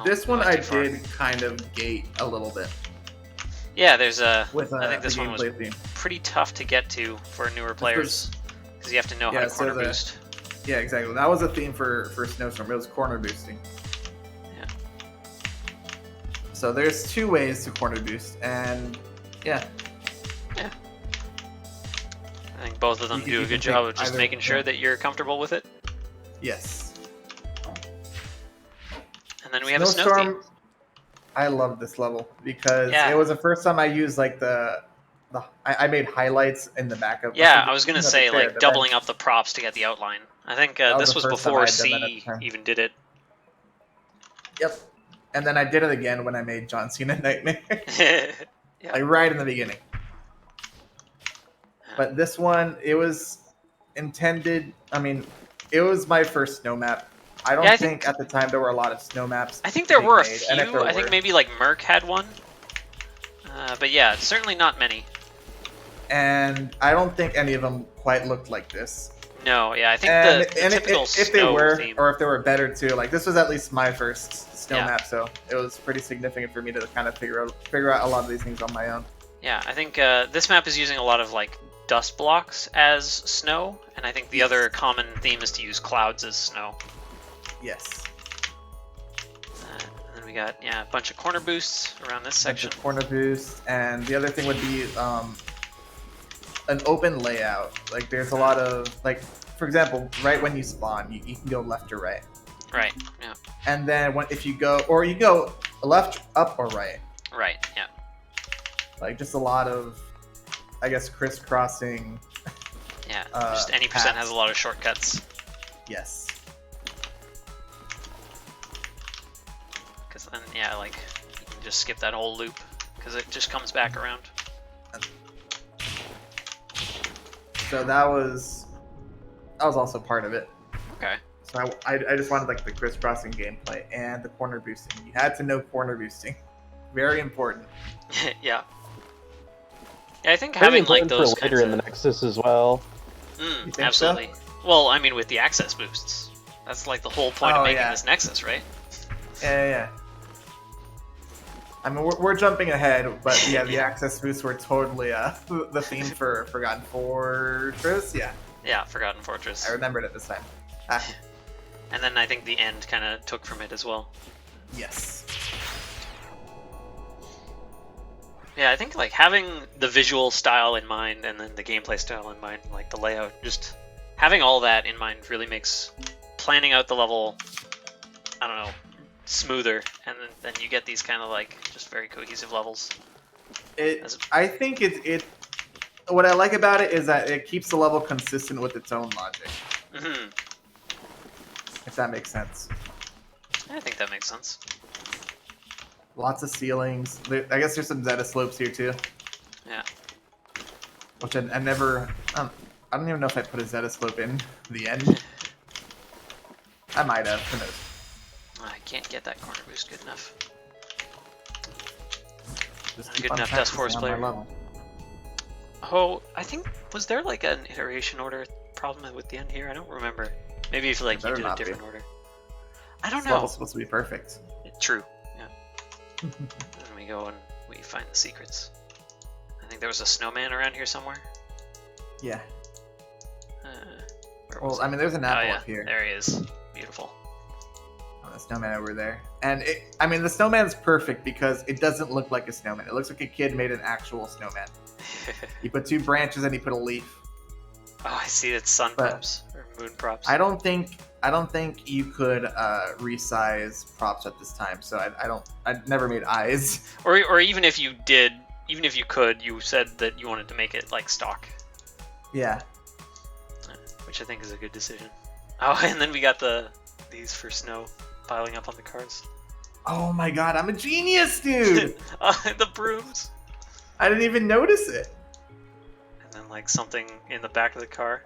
This one I did kind of gate a little bit. Yeah, there's a. With, I think this one was pretty tough to get to for newer players because you have to know how to corner boost. Yeah, exactly. That was a theme for Snowstorm. It was corner boosting. Yeah. So there's two ways to corner boost, and yeah. Yeah. I think both of them do a good job of just making sure that you're comfortable with it. Yes. And then we have a snow theme. I love this level because it was the first time I used like I made highlights in the backup. Yeah, I was gonna say like doubling up the props to get the outline. I think this was before C even did it. Yep. And then I did it again when I made John Cena Nightmare. Yeah. Like right in the beginning. But this one, it was intended. I mean, it was my first snow map. I don't think at the time there were a lot of snow maps. I think there were a few. I think maybe like Merc had one. But yeah, certainly not many. And I don't think any of them quite looked like this. No, yeah, I think the typical if they were, theme. or if they were better too, like this was at least my first snow map, so it was pretty significant for me to kind of figure out a lot of these things on my own. Yeah, I think this map is using a lot of like dust blocks as snow, and I think the other common theme is to use clouds as snow. Yes. And then we got a bunch of corner boosts around this section. Corner boosts, and the other thing would be an open layout. Like there's a lot of like, for example, right when you spawn, you can go left or right. Right. Yeah. And then if you go left, up, or right. Right. Yeah. Like just a lot of, I guess, crisscrossing. Yeah. Just any percent has a lot of shortcuts. Yes. Then like you can just skip that whole loop because it just comes back around. So that was also part of it. Okay. So I just wanted like the crisscrossing gameplay and the corner boosting. You had to know corner boosting, very important. Yeah. Yeah, I think having like those for later in the Nexus as well. Absolutely. So? Well, I mean with the access boosts, that's like the whole point of making this Nexus, right? Yeah. I mean, we're jumping ahead, but yeah, the access boosts were totally the theme for Forgotten Fortress. Yeah. Yeah, Forgotten Fortress. I remembered it this time. And then I think the end kind of took from it as well. Yes. Yeah, I think like having the visual style in mind and then the gameplay style in mind, like the layout, just having all that in mind really makes planning out the level, I don't know, smoother, and then you get these kind of like just very cohesive levels. I think it what I like about it is that it keeps the level consistent with its own logic. Mm-hmm. If that makes sense. I think that makes sense. Lots of ceilings. I guess there's some Zeta slopes here too. Yeah. Which I never. I don't even know if I put a Zeta slope in the end. I might have. Who knows? I can't get that corner boost good enough. Just Not a keep good on enough practicing Dustforce on my player. level. Oh, I think, was there like an iteration order problem with the end here? I don't remember. Maybe if like There you better did a not be. different order. I don't This know. level's supposed to be perfect. True. Yeah. Then we go and we find the secrets. I think there was a snowman around here somewhere. Yeah. Where Well, was I it? mean, there's an Oh apple yeah, up here. there he is. Beautiful. Oh, the snowman over there. And I mean, the snowman's perfect because it doesn't look like a snowman. It looks like a kid made an actual snowman. He put 2 branches and he put a leaf. Oh, I see. It's sun But props or moon props. I don't think you could resize props at this time. So I never made eyes. Or even if you did, even if you could, you said that you wanted to make it like stock, Yeah. which I think is a good decision. Oh, and then we got these for snow piling up on the cars. Oh my god, I'm a genius, dude! The brooms. I didn't even notice it. And then like something in the back of the car.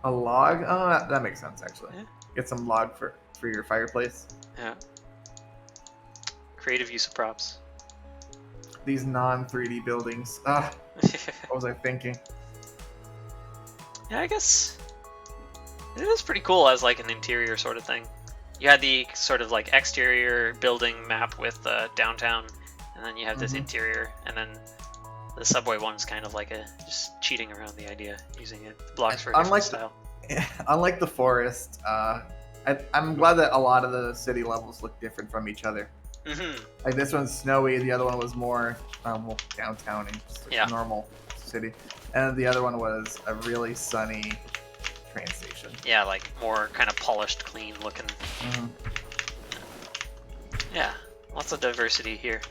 A log? Oh, that makes sense actually. Yeah. Get some log for your fireplace. Yeah. Creative use of props. These non-3D buildings. Ah, what was I thinking? Yeah, I guess it is pretty cool as like an interior sort of thing. You had the sort of like exterior building map with downtown, and then you have this interior, and then the subway one's kind of like just cheating around the idea, using blocks for a different style. Unlike the forest, I'm glad that a lot of the city levels look different from each other. Like this one's snowy, the other one was more well, downtown and just a normal city, and the other one was a really sunny train station. Yeah, like more kind of polished, clean looking. Yeah, lots of diversity here.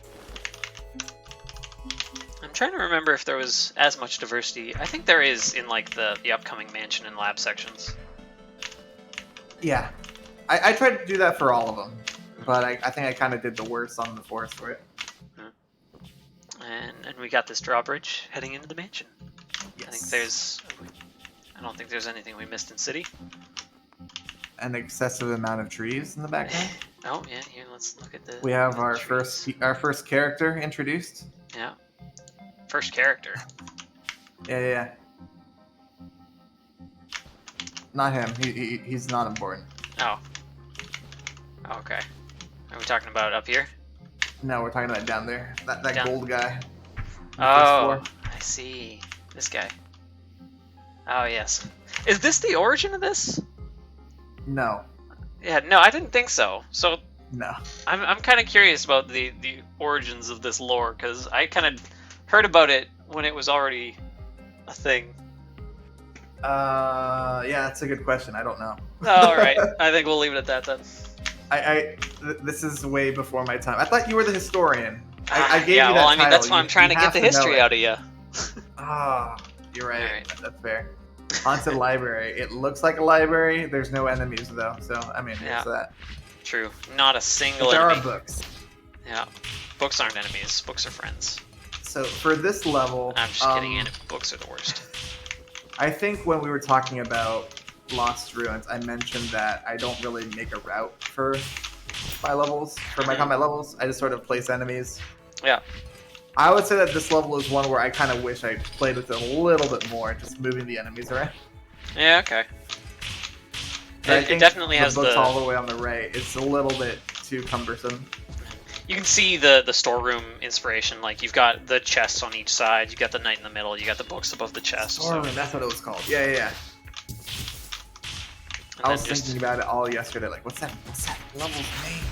I'm trying to remember if there was as much diversity. I think there is in like the upcoming mansion and lab sections. Yeah, I tried to do that for all of them, but I think I kind of did the worst on the forest for it. And we got this drawbridge heading into the mansion. Yes. I don't think there's anything we missed in city. An excessive amount of trees in the background. Oh yeah, here let's look at the. We have our trees. first character introduced. Yeah. First character. Yeah. Not him. He's not important. Oh. Okay. Are we talking about up here? No, we're talking about down there. That Down. gold guy. Oh, I see. This guy. Oh yes. Is this the origin of this? No. Yeah, no, I didn't think so. So No. I'm kind of curious about the origins of this lore, because I kind of heard about it when it was already a thing. Yeah, that's a good question. I don't know. All right, I think we'll leave it at that then. This is way before my time. I thought you were the historian. I gave you that well, I mean, title. that's why I'm trying to get the history know out of you. Ah, you're right. All right. That's fair. Haunted library. It looks like a library. There's no enemies though, so I mean, Yeah. there's that. True. Not a single But there enemy. are books. Yeah. Books aren't enemies. Books are friends. So for this level, I'm just kidding. And books are the worst. I think when we were talking about Lost Ruins, I mentioned that I don't really make a route for my levels, for my combat levels. I just sort of place enemies. Yeah. I would say that this level is one where I kind of wish I played with it a little bit more, just moving the enemies around. Yeah. Okay. It definitely has the books all the way on the right. It's a little bit too cumbersome. You can see the storeroom inspiration. Like you've got the chests on each side. You've got the knight in the middle. You got the books above the chest. Storeroom, that's what it was called. Yeah. I was thinking about it all yesterday. Like, what's that level's name?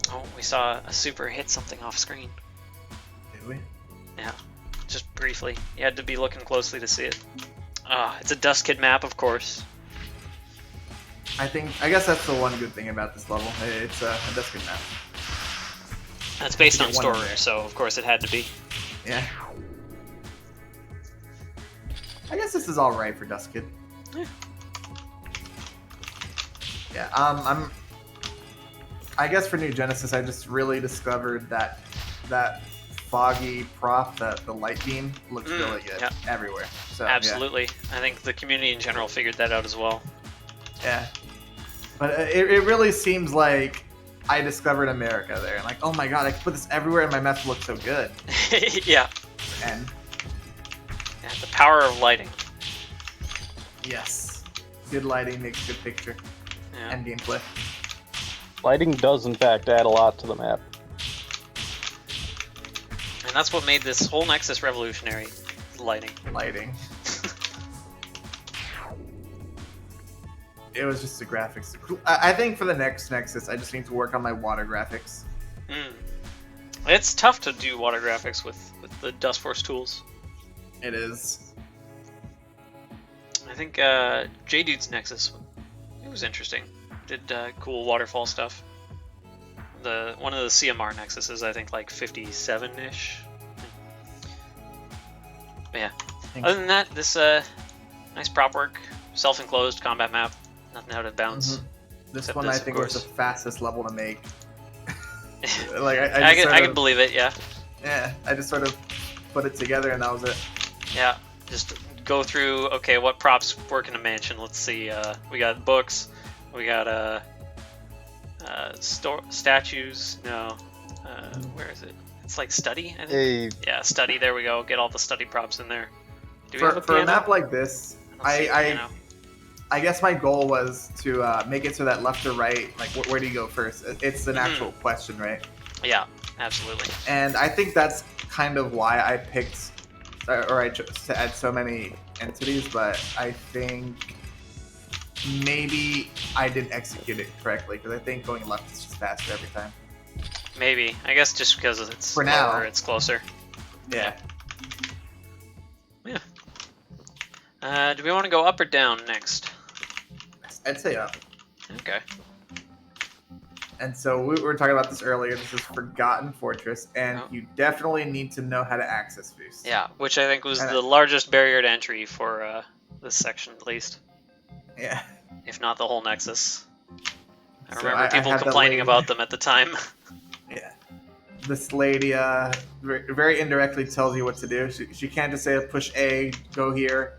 Oh, we saw a super hit something off screen. Did we? Yeah, just briefly. You had to be looking closely to see it. It's a Dust Kid map, of course. I guess that's the one good thing about this level. It's a Dust Kid map. That's based on Get one in storeroom, there. so of course it had to be. Yeah. I guess this is all right for Dust Kid. Yeah. Yeah. I guess for New Genesis, I just really discovered that foggy prop, the light beam, looks really good everywhere. So Absolutely. I think the community in general figured that out as well. Yeah. But it really seems like I discovered America there. And like, oh my god, I can put this everywhere and my map looks so good. Yeah. And Yeah, the power of lighting. yes, good lighting makes good picture Yeah. and gameplay. Lighting does, in fact, add a lot to the map. And that's what made this whole Nexus revolutionary. Lighting. Lighting. It was just the graphics. I think for the next Nexus, I just need to work on my water graphics. Mm. It's tough to do water graphics with the Dustforce tools. It is. I think J-Dude's Nexus, it was interesting. Did cool waterfall stuff. One of the CMR Nexuses, I think, like 57-ish. But yeah. Other than that, this nice prop work, self-enclosed combat map, nothing out of bounds. Mm-hmm. This Except one this, I of think was course. the fastest level to make. Like I can believe it, yeah. Yeah, I just sort of put it together and that was it. Yeah, just go through, okay, what props work in a mansion? Let's see, we got books, we got statues, no, where is it? It's like study, I think? Hey, Yeah, study, there we go, get all the study props in there. Do we For have a piano? a map like this, don't see a piano. I guess my goal was to make it so that left or right, like where do you go first? It's an actual question, right? Yeah, absolutely. And I think that's kind of why I picked, or I chose to add so many entities, but I think maybe I didn't execute it correctly, because I think going left is just faster every time. Maybe. I guess just because it's For now. lower, it's closer. Yeah. Yeah. Do we want to go up or down next? I'd say up. Okay. And so we were talking about this earlier. This is Forgotten Fortress, and Oh. you definitely need to know how to access boost. Yeah, which I think was And the largest barrier to entry for this section, at least. Yeah. If not the whole Nexus. I So remember I people had that complaining lady- about them at the time. Yeah. This lady very indirectly tells you what to do. She can't just say push A, go here,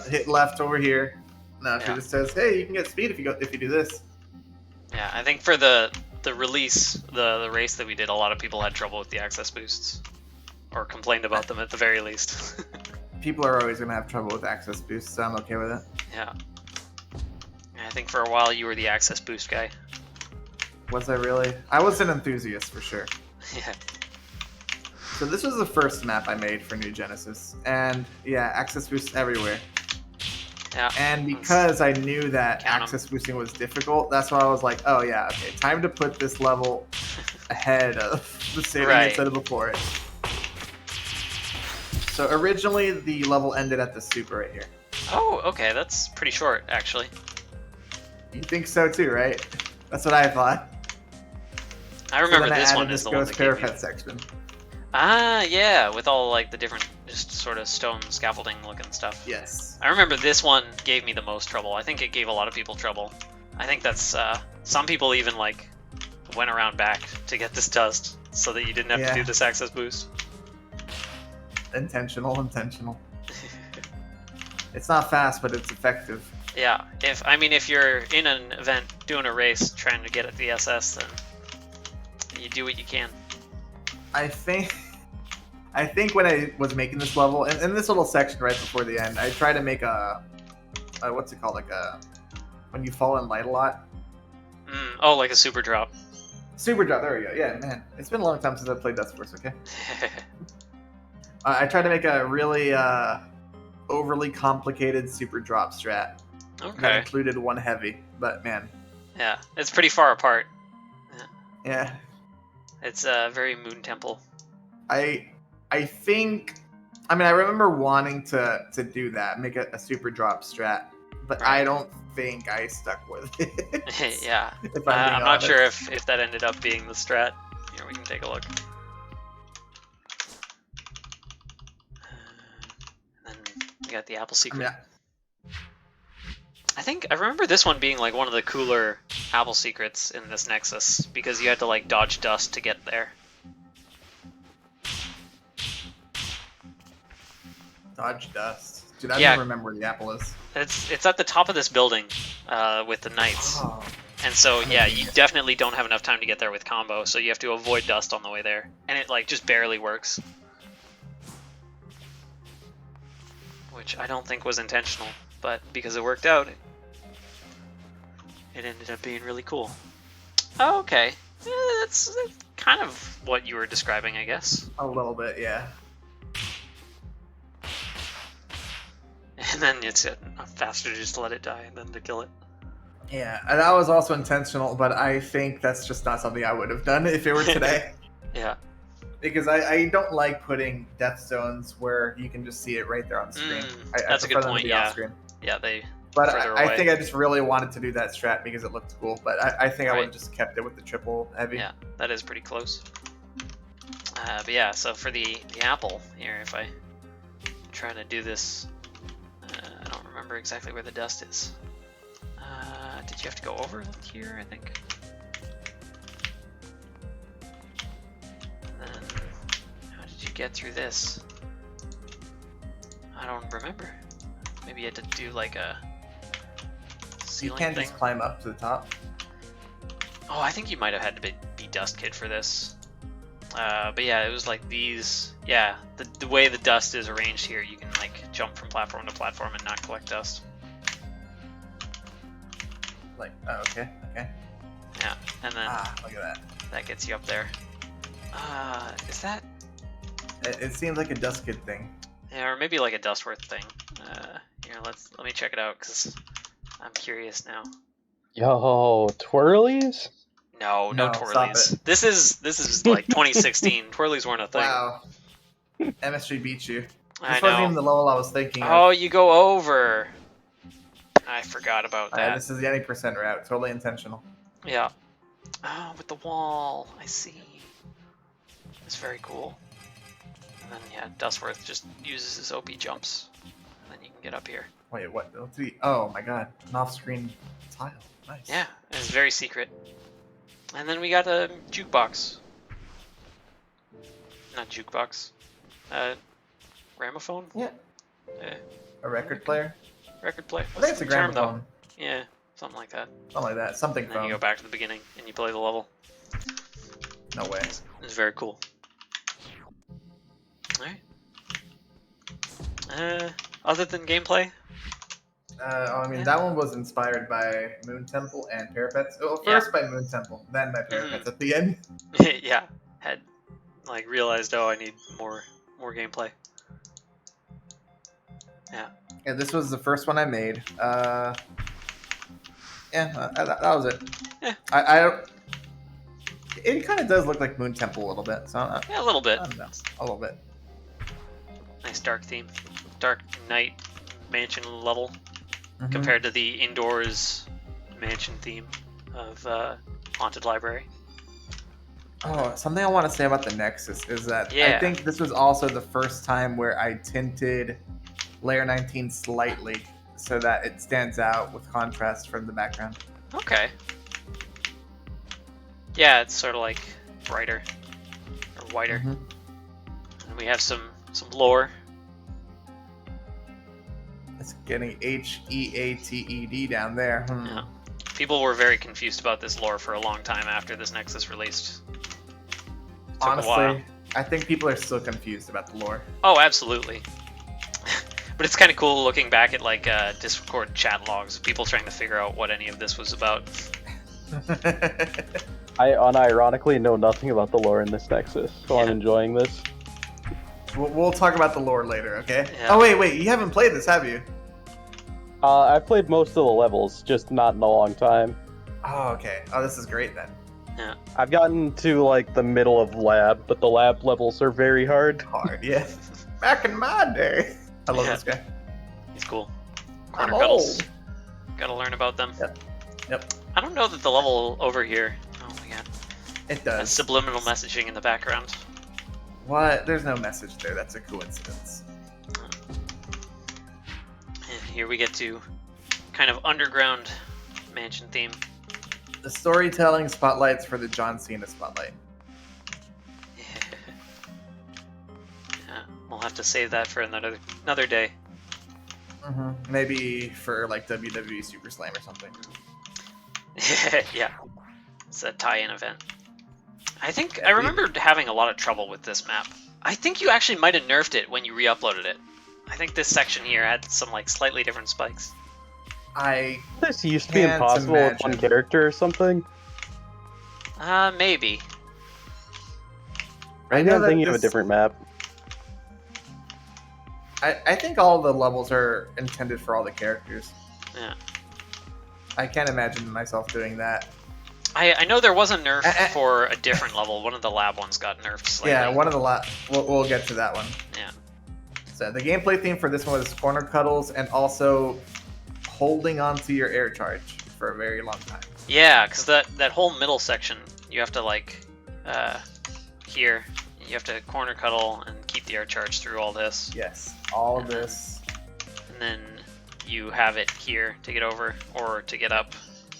hit left over here. No, she Yeah. just says, hey, you can get speed if you do this. Yeah, I think for the release, the race that we did, a lot of people had trouble with the access boosts. Or complained about them at the very least. People are always going to have trouble with access boosts, so I'm okay with it. Yeah. I think for a while you were the access boost guy. Was I really? I was an enthusiast for sure. Yeah. So this was the first map I made for New Genesis, and yeah, access boosts everywhere. Yeah. And because I knew that Count 'em. access boosting was difficult, that's why I was like, oh yeah, okay, time to put this level ahead of the city Right. instead of before it. So originally the level ended at the super right here. Oh, okay, that's pretty short, actually. You think so too, right? That's what I thought. I remember so then I this added one this is the one ghost that gave me... parapet section. Ah, yeah, with all like the different, just sort of stone scaffolding looking stuff. Yes. I remember this one gave me the most trouble. I think it gave a lot of people trouble. I think that's, some people even like went around back to get this dust so that you didn't have to Yeah. do this access boost. Intentional. It's not fast, but it's effective. Yeah, if you're in an event doing a race trying to get at the SS, then you do what you can. I think when I was making this level, and in this little section right before the end, I tried to make a what's it called, like a when you fall in light a lot. Oh, like a super drop. Super drop. There we go. Yeah, man, it's been a long time since I played Dustforce. Okay. I tried to make a really overly complicated super drop strat that Okay. included one heavy, but man, Yeah, it's pretty far apart. yeah, It's very Moon Temple. I think. I mean, I remember wanting to do that, make a super drop strat, but Right. I don't think I stuck with it. Yeah. If I'm being not honest. sure if that ended up being the strat. Here, we can take a look. And then we got the apple secret. Yeah. I remember this one being like one of the cooler apple secrets in this Nexus because you had to like dodge dust to get there. Dodge dust. Dude, I Yeah. don't remember where the apple is. It's at the top of this building with the knights. Oh. And so, yeah, you definitely don't have enough time to get there with combo, so you have to avoid dust on the way there. And it, like, just barely works. Which I don't think was intentional, but because it worked out, it ended up being really cool. Oh, okay. That's kind of what you were describing, I guess. A little bit, yeah. And then it's faster to just let it die than to kill it. Yeah, and that was also intentional, but I think that's just not something I would have done if it were today. Yeah. Because I don't like putting death zones where you can just see it right there on the screen. That's a good point, yeah. Screen. Yeah, they... But I think I just really wanted to do that strat because it looked cool. But I think I would have just kept it with the triple heavy. Yeah, that is pretty close. But yeah, so for the apple here, if I try to do this, I don't remember exactly where the dust is. Did you have to go over here, I think? And then, how did you get through this? I don't remember. Maybe you had to do like a ceiling thing? You can't thing? just climb up to the top. Oh, I think you might have had to be Dust Kid for this. But yeah, it was like these... Yeah, the way the dust is arranged here, you can like jump from platform to platform and not collect dust. Like, oh, okay. Yeah, and then look at that. That gets you up there. Is that... It seems like a Dust Kid thing. Yeah, or maybe like a Dustworth thing. Here, let me check it out because I'm curious now. Yo, twirlies? No twirlies. Stop it. This is like 2016. Twirlies weren't a thing. Wow. MSG beat you. This I wasn't know. even the level I was thinking of. Oh, you go over. I forgot about that. This is the any percent route. Totally intentional. Yeah. Oh, with the wall. I see. It's very cool. And then, yeah, Dustworth just uses his OP jumps. And then you can get up here. Wait, what? Oh my god. An off-screen tile. Nice. Yeah, and it's very secret. And then we got a jukebox. Not jukebox. Gramophone? Yeah. A record player? Record player. I think it's a gramophone. Yeah, something like that. Something like that. Something And then you go back to the beginning and you play the level. No way. It's very cool. Alright. Other than gameplay? I mean, that one was inspired by Moon Temple and Parapets. Well, first by Moon Temple, then by Parapets at the end. Yeah. Had, like, realized, oh, I need more gameplay. Yeah. Yeah, this was the first one I made. That was it. Yeah. It kind of does look like Moon Temple a little bit. So Yeah, a little bit. I don't know, a little bit. Nice dark theme. Dark night mansion level compared to the indoors mansion theme of Haunted Library. Oh, something I want to say about the Nexus is that I think this was also the first time where I tinted Layer 19 slightly so that it stands out with contrast from the background. Okay. Yeah, it's sort of like brighter or whiter. And we have some lore. It's getting HEATED down there. Yeah. People were very confused about this lore for a long time after this Nexus released. Honestly, I think people are still confused about the lore. Oh, absolutely. But it's kind of cool looking back at like Discord chat logs of people trying to figure out what any of this was about. I unironically know nothing about the lore in this Nexus, so I'm enjoying this. We'll talk about the lore later, okay? Yeah. Oh, wait, you haven't played this, have you? I've played most of the levels, just not in a long time. Oh, okay. Oh, this is great then. Yeah. I've gotten to like the middle of lab, but the lab levels are very hard. Yeah. Back in my day. I love this guy. He's cool. I'm Corner old. cuddles. Gotta learn about them. Yep. I don't know that the level over here. Oh my god. It Has does. subliminal messaging in the background. What? There's no message there. That's a coincidence. And here we get to kind of underground mansion theme. The storytelling spotlights for the John Cena spotlight. Yeah, we'll have to save that for another day. Maybe for like WWE Super Slam or something. Yeah, it's a tie-in event. I think I remember having a lot of trouble with this map. I think you actually might have nerfed it when you re-uploaded it. I think this section here had some like slightly different spikes. This used to be can't impossible with imagine. one character or something. Maybe. Maybe know I'm that thinking of a this- different map. I think all the levels are intended for all the characters. Yeah. I can't imagine myself doing that. I know there was a nerf for a different level. One of the lab ones got nerfed slightly. Yeah, one of the we'll get to that one. Yeah. So the gameplay theme for this one was corner cuddles and also holding onto your air charge for a very long time. Yeah, because that whole middle section, you have to like, here, you have to corner cuddle and keep the air charge through all this. Yes, all of this. And then you have it here to get over, or to get up,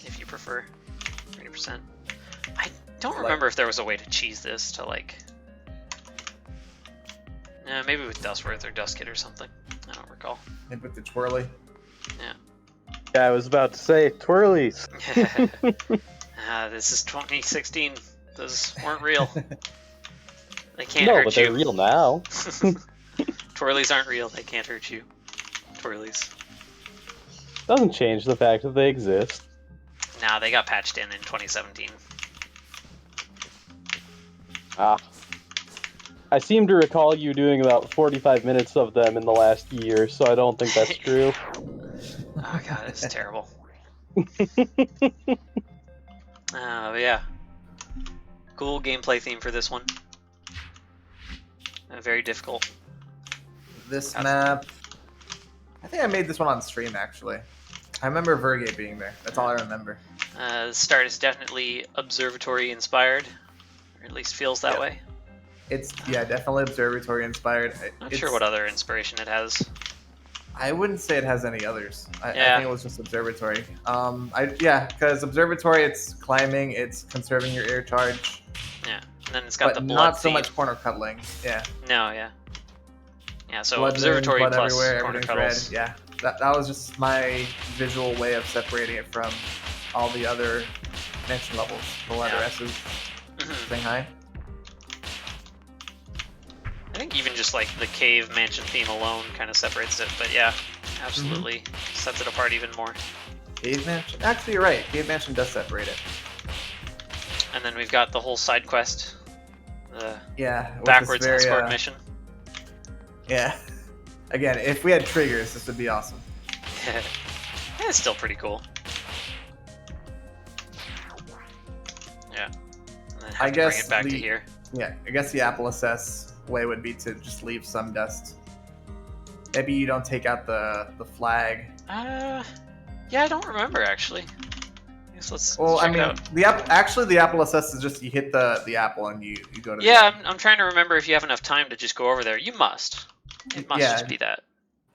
if you prefer. 30%. I don't remember if there was a way to cheese this to like... maybe with Dustforce or Dustkit or something. I don't recall. And with the twirly. Yeah, I was about to say twirlies. This is 2016. Those weren't real. They can't No, hurt but you. they're real now. Twirlies aren't real. They can't hurt you. Twirlies. Doesn't change the fact that they exist. Nah, they got patched in 2017. Ah. I seem to recall you doing about 45 minutes of them in the last year, so I don't think that's true. Oh god, it's terrible. But yeah. Cool gameplay theme for this one. Very difficult. This map. I think I made this one on stream actually. I remember Vergate being there. That's all I remember. The start is definitely observatory inspired, or at least feels that way. It's definitely observatory inspired. Not sure what other inspiration it has. I wouldn't say it has any others. I Yeah. think it was just observatory. Because observatory, it's climbing, it's conserving your air charge, Yeah, and then it's got but the blood not so theme. much corner cuddling. Yeah. No, yeah. Yeah, so Blood observatory moon, blood plus everywhere, corner everything's cuddles. red. Yeah. That was just my visual way of separating it from all the other mansion levels. The letter Yeah. S's Mhm. saying hi. I think even just like the cave mansion theme alone kind of separates it, but yeah, absolutely sets it apart even more. Cave mansion. Actually, you're right. Cave mansion does separate it. And then we've got the whole side quest, the Yeah. with this backwards very, escort mission. Yeah. Again, if we had triggers, this would be awesome. Yeah, it's still pretty cool. Yeah. And then have I to bring guess it back to the- here. Yeah, I guess the Apple SS way would be to just leave some dust. Maybe you don't take out the flag. Yeah, I don't remember actually. I guess let's Well, check I mean, it out. the Apple SS is just you hit the apple and you go to. Yeah, I'm trying to remember if you have enough time to just go over there. You must. It must Yeah. just be that.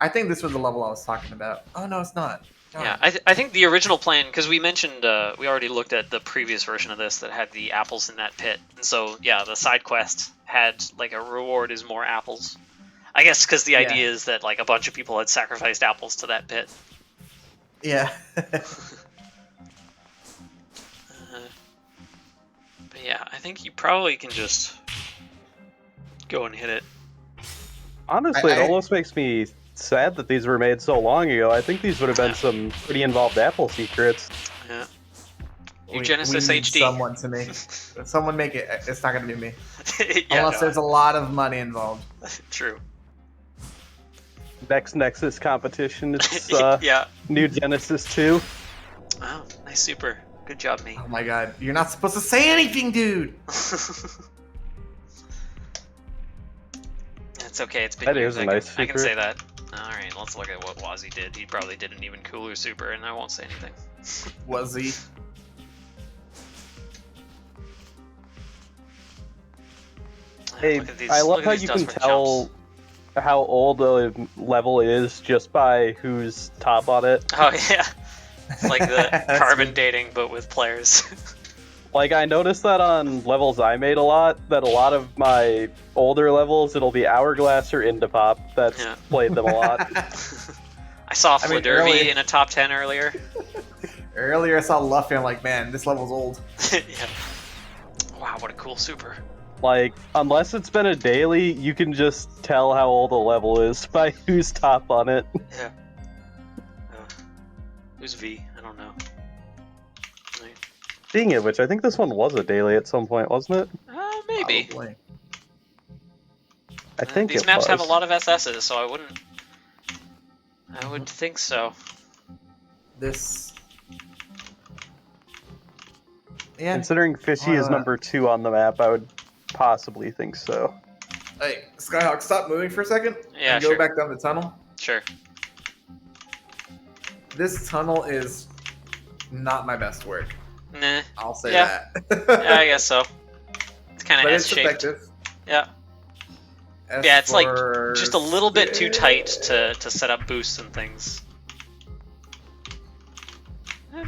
I think this was the level I was talking about. Oh no, it's not. No. Yeah, I think the original plan, because we mentioned, we already looked at the previous version of this that had the apples in that pit. And so, yeah, the side quest had, like, a reward is more apples. I guess because the idea is that, like, a bunch of people had sacrificed apples to that pit. Yeah. But yeah, I think you probably can just go and hit it. Honestly, it I- almost makes me sad that these were made so long ago. I think these would have been Yeah. some pretty involved Apple secrets. Yeah. We Genesis need HD. Someone to make. Someone make it. It's not gonna be me. Yeah, Unless there's a lot of money involved. True. Next Nexus competition, it's Yeah. new Genesis 2. Wow, nice super. Good job, me. Oh my god, you're not supposed to say anything, dude. It's okay, it's been That years. is a I nice can super. say that. Alright, let's look at what Wazzy did. He probably did an even cooler super, and I won't say anything. Was he? Hey, Look at these, I look love at how these you can Dustforce tell jumps. how old a level is just by who's top on it. Oh yeah, it's like the That's carbon good. dating, but with players. Like, I noticed that on levels I made a lot, that a lot of my older levels, it'll be Hourglass or Indipop that's Yeah. played them a lot. I saw I mean, Fladervy early- in a top 10 earlier. Earlier I saw Luffy, I'm like, man, this level's old. Yeah. Wow, what a cool super. Like, unless it's been a daily, you can just tell how old a level is by who's top on it. Yeah. Who's V? I don't know. Right. Speaking of which, I think this one was a daily at some point, wasn't it? Maybe. Probably. I think these it maps was. have a lot of SS's, so I would think so. This. Yeah. Considering Fishy is number 2 on the map, I would possibly think so. Hey, Skyhawk, stop moving for a second. Yeah, and sure. go back down the tunnel. Sure. This tunnel is not my best work. Nah. I'll say Yeah. that. Yeah, I guess so. It's kind of But it's S-shaped. effective. Yeah. As Yeah, it's like for just a little bit too tight to set up boosts and things.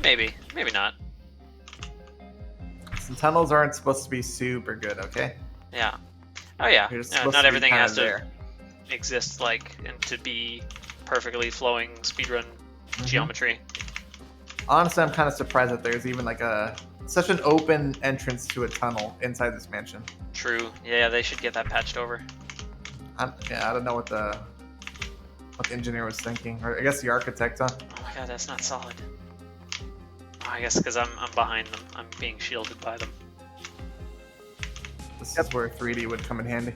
Maybe. Maybe not. Some tunnels aren't supposed to be super good, okay? Yeah. Oh yeah. You're just Yeah, supposed not to be everything kinda has to there. exist like and to be perfectly flowing speedrun geometry. Honestly, I'm kind of surprised that there's even like such an open entrance to a tunnel inside this mansion. True. Yeah, they should get that patched over. I don't know what the engineer was thinking, or I guess the architect, huh? Oh my god, that's not solid. Oh, I guess because I'm behind them. I'm being shielded by them. This is where 3D would come in handy.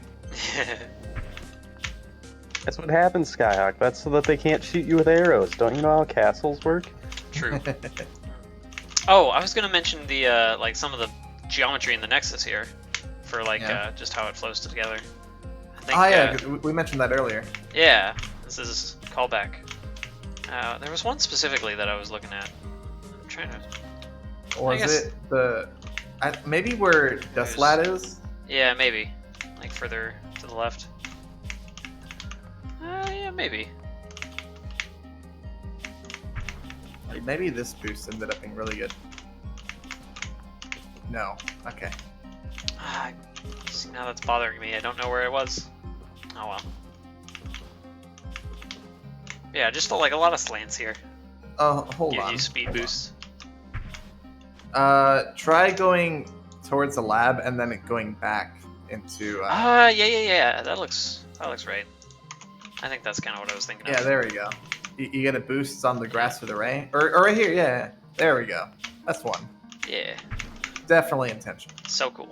That's what happens, Skyhawk. That's so that they can't shoot you with arrows. Don't you know how castles work? True. Oh, I was gonna mention the like some of the geometry in the nexus here, for like just how it flows together. I think, yeah, 'cause we mentioned that earlier. Yeah, this is callback. There was one specifically that I was looking at. I'm trying to. Or I is guess- it maybe where Dustlat is? Yeah, maybe. Like further to the left. Yeah, maybe. Maybe this boost ended up being really good. No. Okay. See, now that's bothering me. I don't know where it was. Oh well. Yeah, just like a lot of slants here. Oh, hold Give on. you speed boosts. Try going towards the lab and then going back into. Yeah. That looks right. I think that's kind of what I was thinking Yeah, of. there we go. You get a boost on the grass with array, or right here. Yeah, there we go. That's one. Yeah, Definitely intentional. so cool.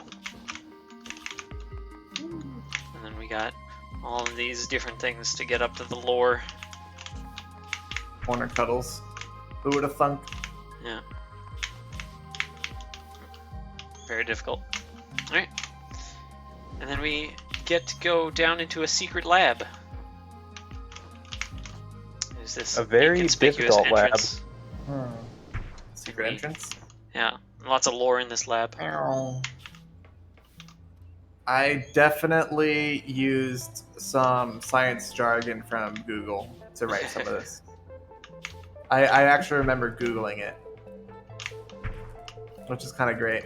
And then we got all of these different things to get up to the lore. Corner cuddles. Who would have thunk? Yeah. Very difficult. Alright. And then we get to go down into a secret lab. There's this A very inconspicuous difficult lab. entrance. Secret entrance. Yeah, lots of lore in this lab. I definitely used some science jargon from Google to write some of this. I actually remember Googling it, which is kind of great.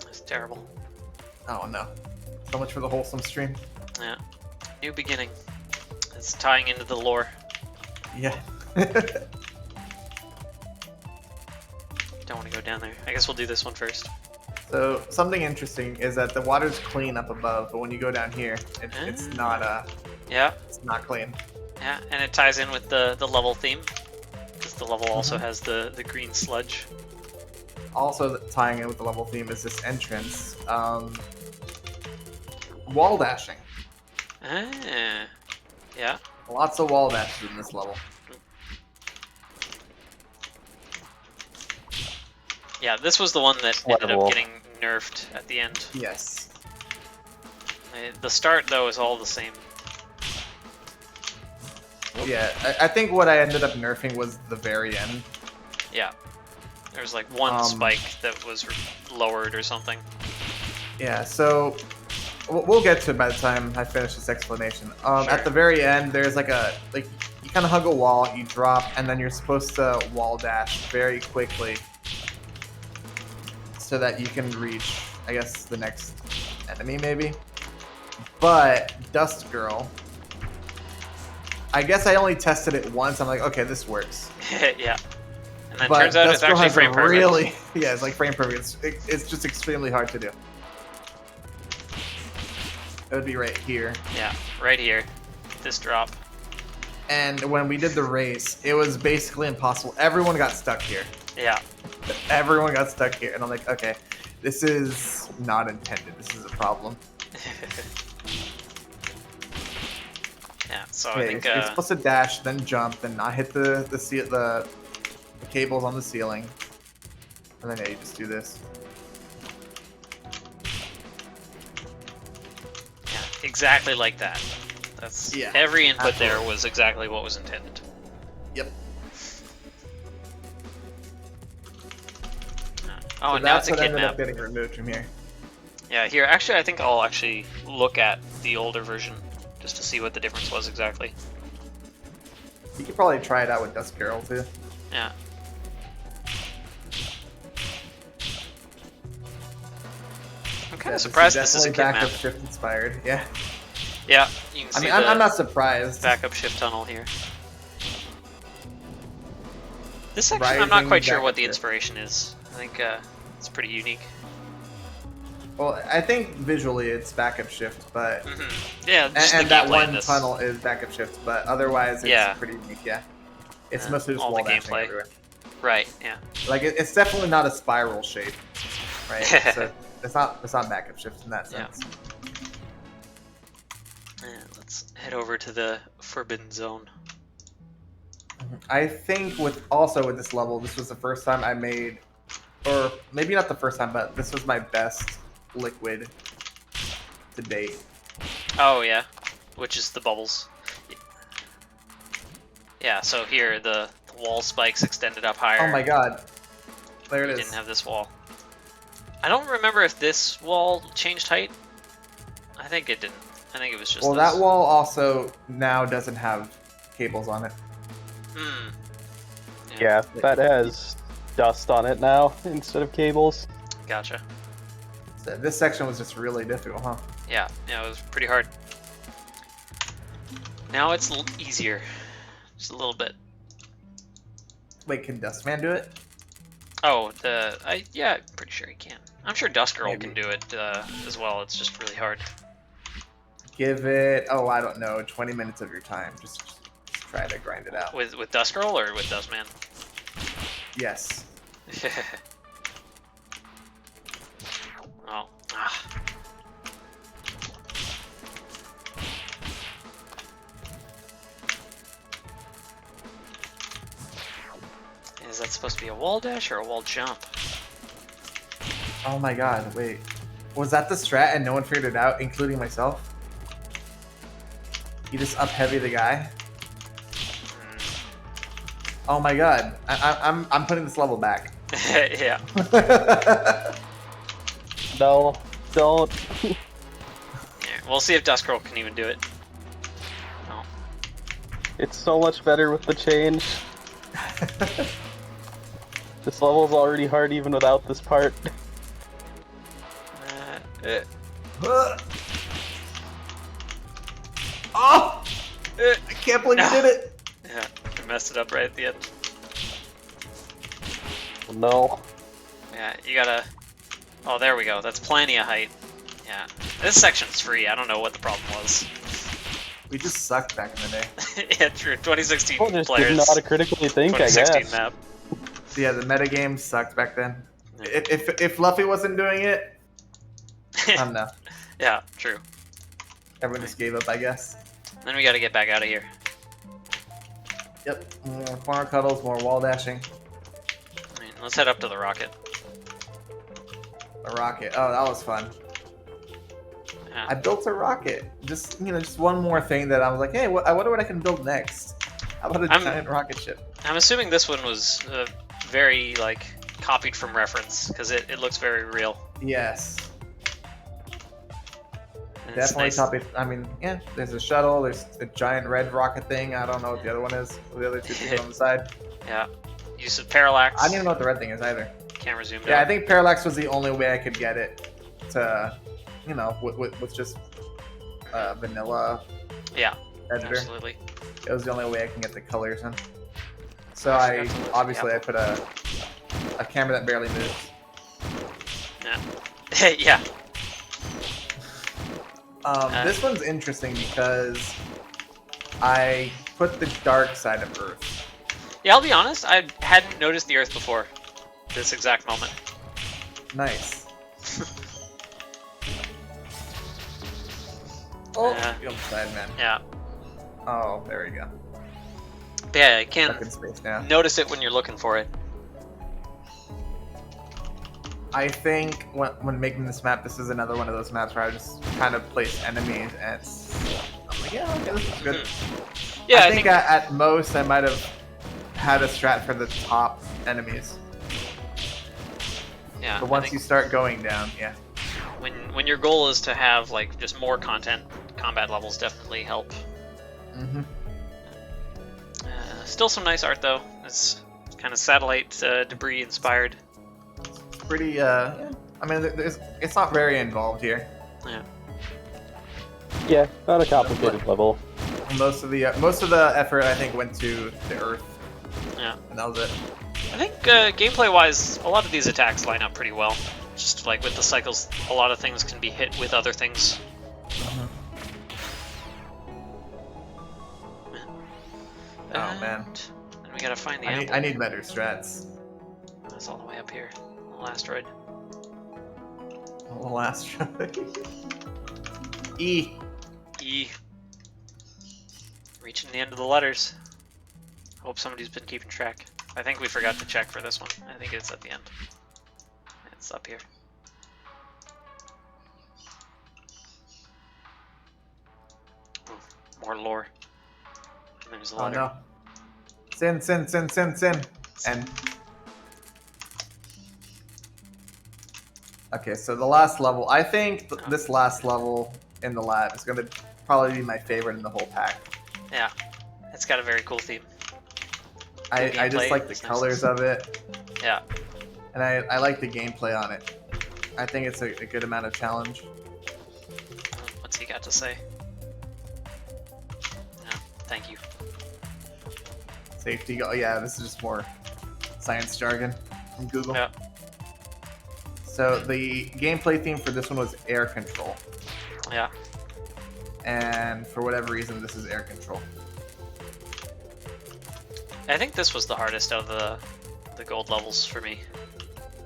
It's terrible. Oh no. So much for the wholesome stream. Yeah. New beginning. It's tying into the lore. Yeah. Don't want to go down there. I guess we'll do this one first. So something interesting is that the water's clean up above, but when you go down here, it's not Yeah, it's not clean. yeah, and it ties in with the level theme, because the level also has the green sludge. Also tying in with the level theme is this entrance. Wall dashing. Ah, yeah. Lots of wall dashes in this level. Yeah, this was the one that ended Level. up getting nerfed at the end. Yes. The start, though, is all the same. Yeah, I think what I ended up nerfing was the very end. Yeah. There's like one spike that was lowered or something. Yeah, so we'll get to it by the time I finish this explanation. Sure. At the very end, there's like you kind of hug a wall, you drop, and then you're supposed to wall dash very quickly so that you can reach, I guess, the next enemy maybe. But Dust Girl, I guess I only tested it once. I'm like, okay, this works. Yeah. And then But turns out it's Dustforce actually has a frame perfect. really, yeah, it's like frame perfect. It's just extremely hard to do. It would be right here. Yeah, right here. This drop. And when we did the race, it was basically impossible. Everyone got stuck here. Yeah. Everyone got stuck here. And I'm like, okay, this is not intended. This is a problem. Yeah, so Okay, I think you're supposed to dash, then jump, then not hit the cables on the ceiling. And then, yeah, you just do this. yeah, exactly like that. That's Yeah, every input absolutely. there was exactly what was intended. Yep. Oh, So and now it's that's a what kid ended map. up getting removed from here. Yeah, here actually I think I'll actually look at the older version just to see what the difference was exactly. You could probably try it out with Dust Carol too. Yeah. I'm kind of surprised this is a kid backup map. shift inspired. Yeah. Yeah, you can I see mean, the I'm not surprised. backup shift tunnel here. This section, I'm not Rising quite sure backup what the shift. inspiration is. I think it's pretty unique. Well, I think visually it's backup shift, but Yeah, just and the that gameplay one in this. tunnel is backup shift, but otherwise it's Yeah. pretty unique. Yeah. It's Yeah, mostly just all the wall dashing gameplay. everywhere. Right. Yeah. Like it's definitely not a spiral shape, right? So it's not backup shift in that Yeah. sense. Let's head over to the Forbidden Zone. I think with this level, this was the first time I made, or maybe not the first time, but this was my best liquid to date. Oh yeah, which is the bubbles. Yeah. So here the wall spikes extended up higher. Oh my god. There it You is. didn't have this wall. I don't remember if this wall changed height. I think it didn't. I think it was just. Well, this. that wall also now doesn't have cables on it. Hmm. Yeah, that has dust on it now instead of cables. Gotcha. So this section was just really difficult, huh? Yeah. Yeah. It was pretty hard. Now it's easier. Just a little bit. Wait, can Dustman do it? Oh, yeah, I'm pretty sure he can. I'm sure Dust Girl Maybe. can do it as well. It's just really hard. Give it, oh, I don't know, 20 minutes of your time. Just try to grind it out. With Dust Girl or with Dustman? Yes. Oh. Ah. Is that supposed to be a wall dash or a wall jump? Oh my god, wait. Was that the strat and no one figured it out, including myself? You just up heavy the guy? Oh my god. I'm putting this level back. Yeah. No, don't. Yeah, we'll see if Dust Girl can even do it. No. It's so much better with the change. This level's already hard even without this part. Oh! I can't believe you did it! Yeah, I messed it up right at the end. No. Yeah, you gotta... Oh, there we go. That's plenty of height. Yeah. This section's free. I don't know what the problem was. We just sucked back in the day. Yeah, true. 2016 People just players. didn't know how to critically think, I 2016 guess. map. So yeah, the metagame sucked back then. Yeah. If Luffy wasn't doing it, I don't know. Yeah, true. Everyone just gave up, I guess. Then we gotta get back out of here. Yep. More corner cuddles, more wall dashing. I mean, let's head up to the rocket. A rocket. Oh, that was fun. Yeah. I built a rocket. Just just one more thing that I was like, hey, I wonder what I can build next. How about a giant rocket ship? I'm assuming this one was very, like, copied from reference, because it looks very real. Yes. And it's Definitely nice. copied. I mean, yeah, there's a shuttle, there's a giant red rocket thing. I don't know what the other one is. The other two things on the side. Yeah. Use of parallax. I don't even know what the red thing is either. Camera zoomed Yeah, out. I think parallax was the only way I could get it to, with just vanilla Yeah, editor. absolutely. It was the only way I can get the colors in. So I I forgot to look at obviously the I put a camera that barely moves. Yeah. Yeah. This one's interesting because I put the dark side of Earth. Yeah, I'll be honest, I hadn't noticed the Earth before this exact moment. Nice. Oh, you almost died, man. Yeah. Oh, there we go. But yeah, I Stuck can't in space now. notice it when you're looking for it. I think when making this map, this is another one of those maps where I just kind of place enemies, and I'm like, yeah, okay, this is good. Yeah, I think at most I might have had a strat for the top enemies. yeah. But once you start going down, yeah. When your goal is to have like just more content, combat levels definitely help. Mm-hmm. Still some nice art though. It's kind of satellite debris inspired. Pretty, yeah. I mean, it's not very involved here. Yeah. Yeah, not a complicated level. Most of the effort I think went to the Earth. Yeah. And that was it. I think gameplay wise, a lot of these attacks line up pretty well. Just like with the cycles, a lot of things can be hit with other things. Oh man. And we gotta find the I need better strats. That's all the way up here. Little asteroid. The last try. E. E. Reaching the end of the letters. Hope somebody's been keeping track. I think we forgot to check for this one. I think it's at the end. It's up here. Ooh, more lore. And there's a Oh letter. no. Sin. And okay, so the last level. I think this last level in the lab is going to probably be my favorite in the whole pack. Yeah, it's got a very cool theme. I just like the colors of it. Yeah. And I like the gameplay on it. I think it's a good amount of challenge. What's he got to say? Yeah, thank you. Safety. Oh yeah, this is just more science jargon from Google. Yeah. So the gameplay theme for this one was air control. Yeah. And for whatever reason, this is air control. I think this was the hardest of the gold levels for me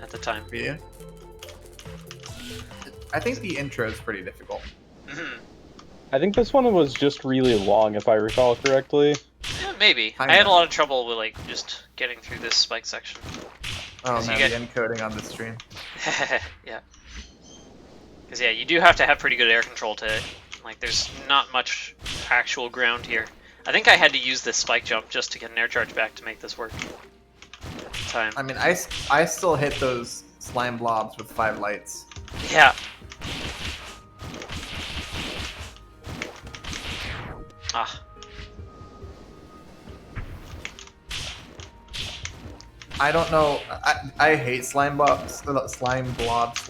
at the time. For you? I think the intro is pretty difficult. I think this one was just really long, if I recall correctly. Yeah, maybe. Kinda. I had a lot of trouble with like just getting through this spike section. Oh 'Cause man, you the encoding on the stream. Yeah. Because yeah, you do have to have pretty good air control to, like, there's not much actual ground here. I think I had to use this spike jump just to get an air charge back to make this work at the time. I mean, I still hit those slime blobs with 5 lights. Yeah. Ah. I don't know. I hate slime bobs. Slime bobs.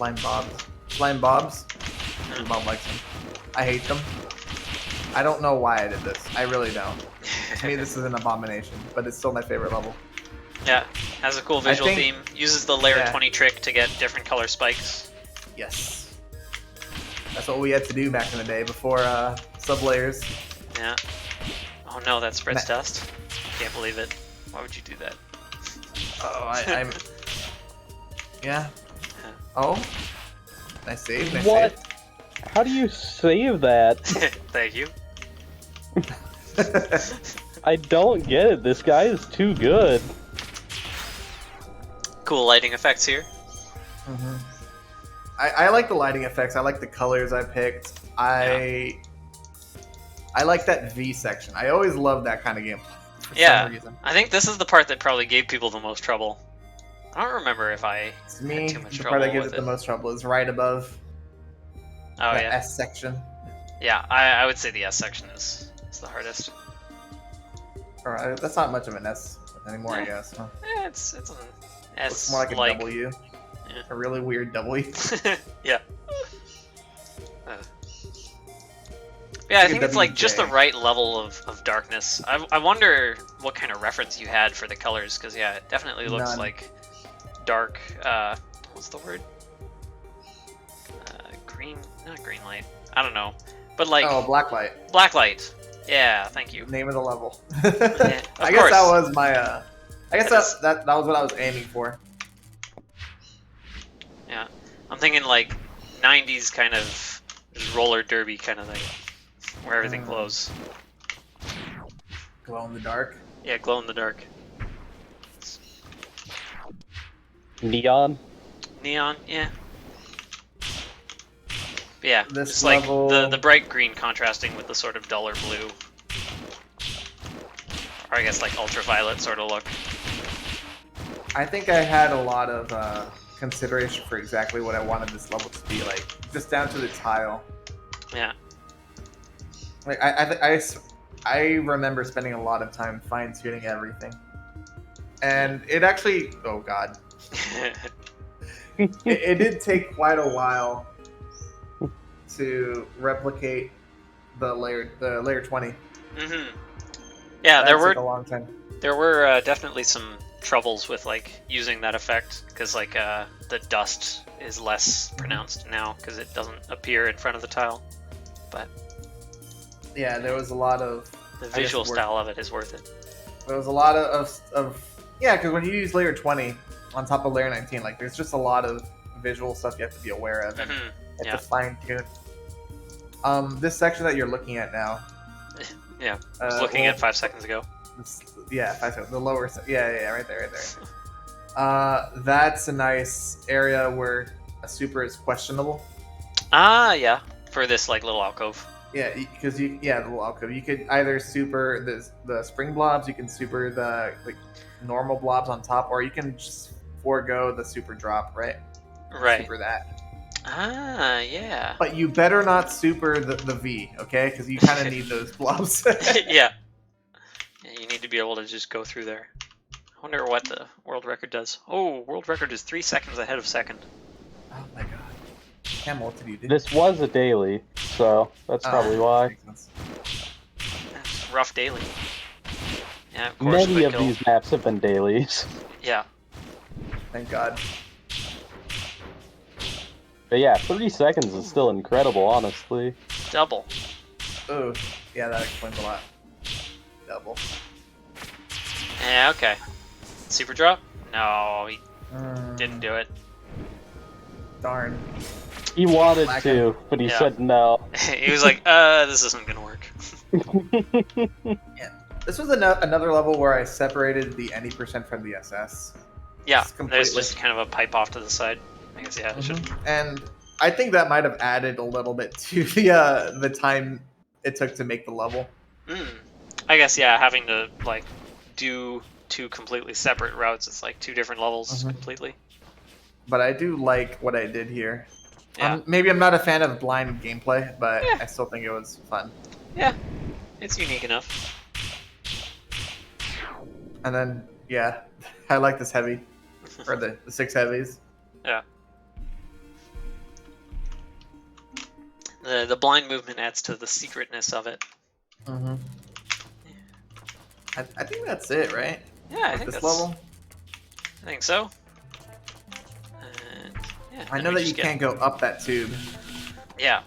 Mom likes them. I hate them. I don't know why I did this. I really don't. To me, this is an abomination, but it's still my favorite level. Yeah, has a cool visual theme. Uses the layer 20 trick to get different color spikes. Yes. That's what we had to do back in the day before sub-layers. Yeah. Oh no, that spreads dust. Can't believe it. Why would you do that? Oh, I'm... Yeah. Oh. Nice save, nice What? How do you save that? Thank you. save. I don't get it. This guy is too good. Cool lighting effects here. Mm-hmm. I like the lighting effects. I like the colors I picked. I like that V section. I always love that kind of game. For some reason. I think this is the part that probably gave people the most trouble. I don't remember if I To me, had too much the trouble part that gives with it the most trouble is right above Oh the yeah. S section. Yeah, I would say the S section is the hardest. Or that's not much of an S anymore, I Yeah. guess. Huh? It's an Looks S more like a W. Yeah. A really weird W. Yeah. Yeah, I like think a it's like just the WJ. right level of darkness. I wonder what kind of reference you had for the colors, because yeah, it definitely looks None. like dark. What's the word? Green, not green light. I don't know, but like Oh, blacklight. black light. Yeah, thank you. Name of the level. Of I guess that course. was my. I guess That is- that was what I was aiming for. Yeah, I'm thinking like '90s kind of roller derby kind of thing, where everything glows. Glow in the dark. Yeah, glow in the dark. Neon. Neon, yeah. But yeah, This just like level- the bright green contrasting with the sort of duller blue. Or I guess like ultraviolet sort of look. I think I had a lot of consideration for exactly what I wanted this level to be like, just down to the tile. Yeah. Like I remember spending a lot of time fine tuning everything, and it actually, oh god, it did take quite a while to replicate the layer 20. hmm Yeah, That there took were a long time. definitely some troubles with like using that effect because like the dust is less pronounced now because it doesn't appear in front of the tile. But Yeah, there was a lot of the guess visual work. style of it is worth it. There was a lot of yeah, because when you use layer 20 on top of layer 19, like there's just a lot of visual stuff you have to be aware of and Mhm. you Yeah. have to fine tune. This section that you're looking at now. Yeah, I was looking at 5 seconds ago. Yeah, 5 seconds. The lower, yeah, right there. That's a nice area where a super is questionable. Ah, yeah, for this like little alcove. Yeah, because the little alcove. You could either super the spring blobs, you can super the like normal blobs on top, or you can just forego the super drop, right? Right. Super that. Ah, yeah. But you better not super the V, okay? Because you kind of need those blobs. Yeah. Yeah, you need to be able to just go through there. I wonder what the world record does. Oh, world record is 3 seconds ahead of second. Oh my god. Cam, what did you do? This was a daily, so that's probably why. Makes sense. That's rough daily. Yeah, of course. Many quick of kill. these maps have been dailies. Yeah. Thank God. But yeah, 3 seconds is still incredible, honestly. Double. Oh, yeah, that explains a lot. Double. Yeah, okay. Super drop? No, he didn't do it. Darn. He wanted Black to, but he Yeah. said no. He was like, this isn't gonna work. This was another level where I separated the any percent from the SS. Yeah, Just there's completely. just kind of a pipe off to the side. I guess, yeah, it should. And I think that might have added a little bit to the time it took to make the level. I guess, yeah, having to, like, do 2 completely separate routes, it's like 2 different levels completely. But I do like what I did here. Yeah. Maybe I'm not a fan of blind gameplay, but Yeah. I still think it was fun. Yeah, it's unique enough. And then, yeah, I like this heavy, or the 6 heavies. Yeah. The blind movement adds to the secretness of it. Mm-hmm. I think that's it, right? Yeah, I With think this that's, level. I think so. And, yeah, I then know we that just you get- can't go up that tube. Yeah,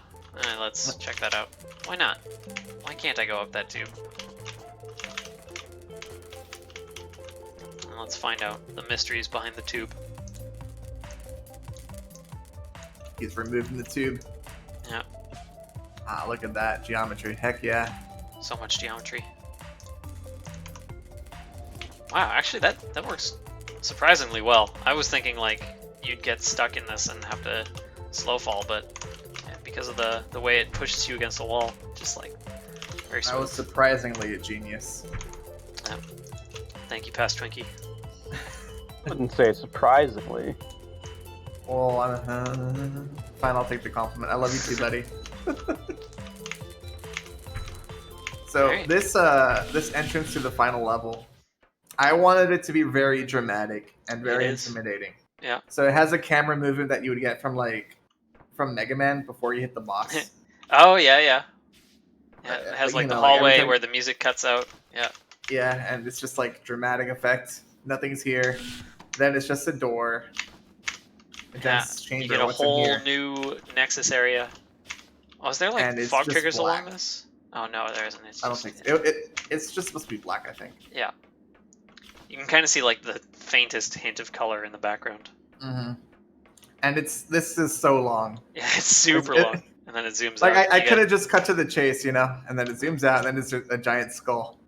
let's check that out. Why not? Why can't I go up that tube? And let's find out the mysteries behind the tube. He's removing the tube. Yeah, Ah, look at that geometry. Heck yeah. so much geometry. Wow, actually that works surprisingly well. I was thinking like you'd get stuck in this and have to slow fall, but yeah, because of the way it pushes you against the wall, just like very I smooth. was surprisingly a genius. Yeah. Thank you, past Twinkie. I wouldn't say surprisingly. Well, fine, I'll take the compliment. I love you too, buddy. So Alright. this entrance to the final level, I wanted it to be very dramatic and very It is. intimidating. Yeah. So it has a camera movement that you would get from Mega Man before you hit the boss. Oh yeah, yeah. Yeah, it has But, like the every hallway time- where the music cuts out. Yeah. Yeah, and it's just like dramatic effect. Nothing's here. Then it's just a door. A dense You chamber. get a What's in whole here? new Nexus area. Oh, is there like And it's fog just triggers black. along this? Oh no, there isn't. It's I don't just, think so. It's just supposed to be black, I think. Yeah. You can kind of see like the faintest hint of color in the background. Mm-hmm. And this is so long. Yeah, it's super It- long. And then it zooms Like out. I You could have just cut to the chase, and then it zooms out, and then it's a giant skull.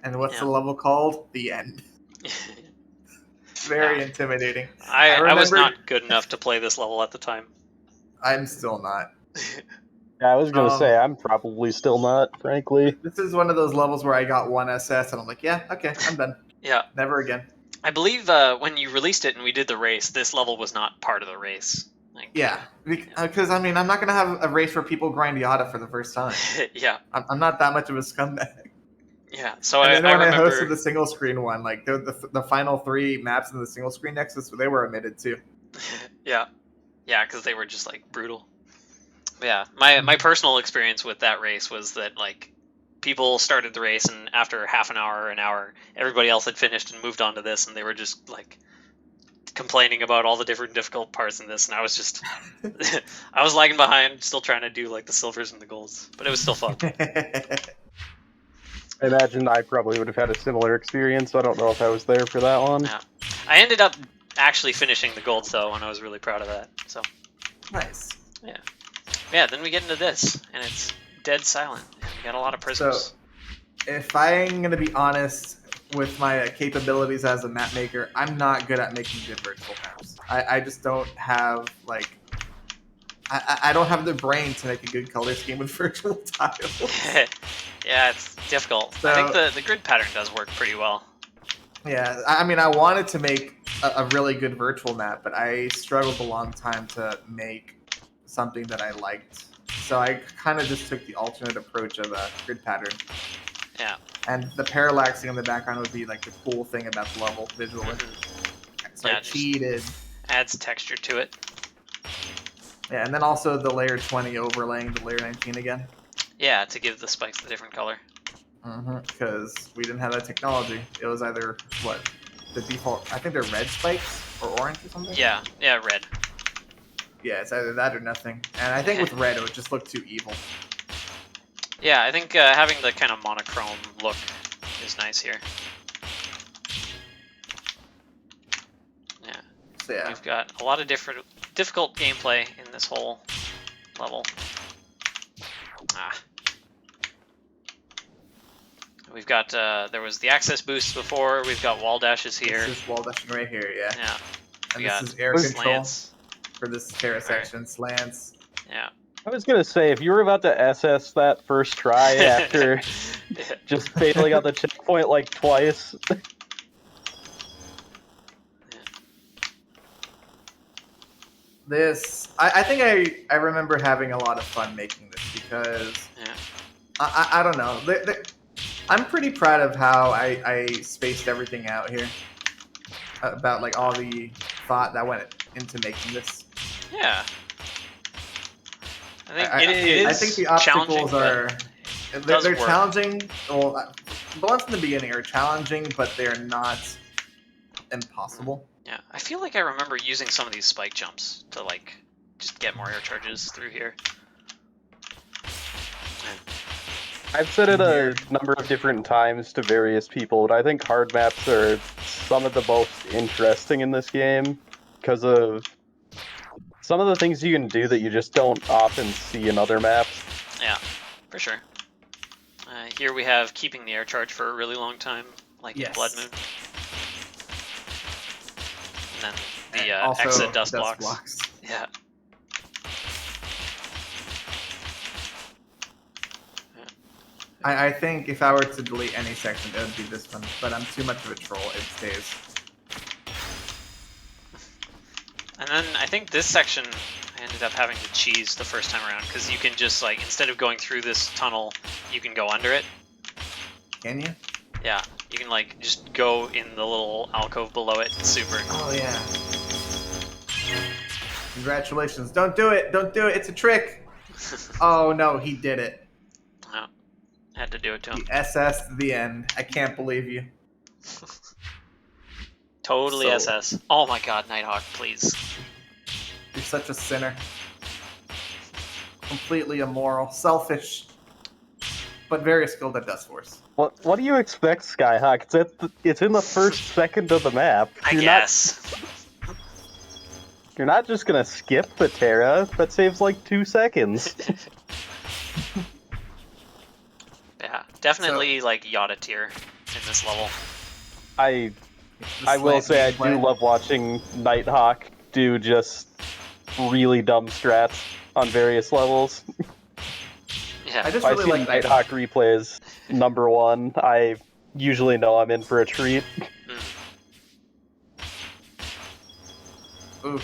And what's the level called? The end. Very Yeah. intimidating. I was remember- not good enough to play this level at the time. I'm still not. Yeah, I was gonna Um, say I'm probably still not, frankly. This is one of those levels where I got one SS, and I'm like, yeah, okay, I'm done. Yeah. Never again. I believe when you released it and we did the race, this level was not part of the race. Like, Yeah, because I'm not gonna have a race where people grind Yada for the first time. yeah. I'm not that much of a scumbag. Yeah. So And I then when I remember. hosted the single screen one, like the final 3 maps in the single screen Nexus, they were omitted too. Yeah. Yeah, because they were just like brutal. But yeah, my personal experience with that race was that like people started the race and after half an hour, everybody else had finished and moved on to this, and they were just like complaining about all the different difficult parts in this, and I was just I was lagging behind, still trying to do like the silvers and the golds, but it was still fun. I imagine I probably would have had a similar experience. I don't know if I was there for that one. Yeah. I ended up actually finishing the golds though, and I was really proud of that. So Nice. yeah, then we get into this, and it's dead silent. And we got a lot of prisms. If I'm gonna be honest with my capabilities as a map maker, I'm not good at making good virtual maps. I just don't have like I don't have the brain to make a good color scheme with virtual tiles. Yeah, it's difficult. I think the grid pattern does work pretty well. Yeah, I mean, I wanted to make a really good virtual map, but I struggled a long time to make something that I liked. So I kind of just took the alternate approach of a grid pattern. Yeah. And the parallaxing in the background would be like the cool thing about the level visually. So Yeah, I cheated. Adds texture to it. Yeah, and then also the layer 20 overlaying the layer 19 again. Yeah, to give the spikes a different color. Because we didn't have that technology. It was either, the default, I think they're red spikes or orange or something? Yeah, red. Yeah, it's either that or nothing. And I think with red, it would just look too evil. Yeah, I think having the kind of monochrome look is nice here. Yeah. So yeah. We've got a lot of difficult gameplay in this whole level. We've got, there was the access boosts before, we've got wall dashes here. This is wall dashing right here, yeah. Yeah. And We got this is air control slants. for this terra section, slants. Yeah. I was gonna say, if you were about to SS that first try after just failing on the checkpoint like twice. This, I think I remember having a lot of fun making this because I don't know. I'm pretty proud of how I spaced everything out here. About like all the thought that went into making this. Yeah. I think it is I think the obstacles are they're work. challenging. Well, the ones in the beginning are challenging, but they're not impossible. Yeah, I feel like I remember using some of these spike jumps to like just get more air charges through here. I've said it a number of different times to various people, but I think hard maps are some of the most interesting in this game because of some of the things you can do that you just don't often see in other maps. Yeah, for sure. Here we have keeping the air charge for a really long time, like in Blood Moon. And then the also exit dust blocks. Yeah. I think if I were to delete any section, it would be this one, but I'm too much of a troll. It stays. And then I think this section I ended up having to cheese the first time around because you can just like instead of going through this tunnel, you can go under it. Can you? Yeah, you can like just go in the little alcove below it. It's super. Oh yeah. Congratulations! Don't do it! Don't do it! It's a trick! Oh no, he did it. Yeah. Had to do it to him. The SS to the end. I can't believe you. Totally So- SS. Oh my god, Nighthawk, please. You're such a sinner. Completely immoral, selfish, but very skilled at Dustforce. What do you expect, Skyhawk? It's in the first second of the map. I guess. You're not just gonna skip the Terra. That saves like 2 seconds. Yeah, definitely like Yada tier in this level. I The will slant say I gameplay. do love watching Nighthawk do just really dumb strats on various levels. Yeah. I just If I really see like Nighthawk replays #1, I usually know I'm in for a treat. Ooh,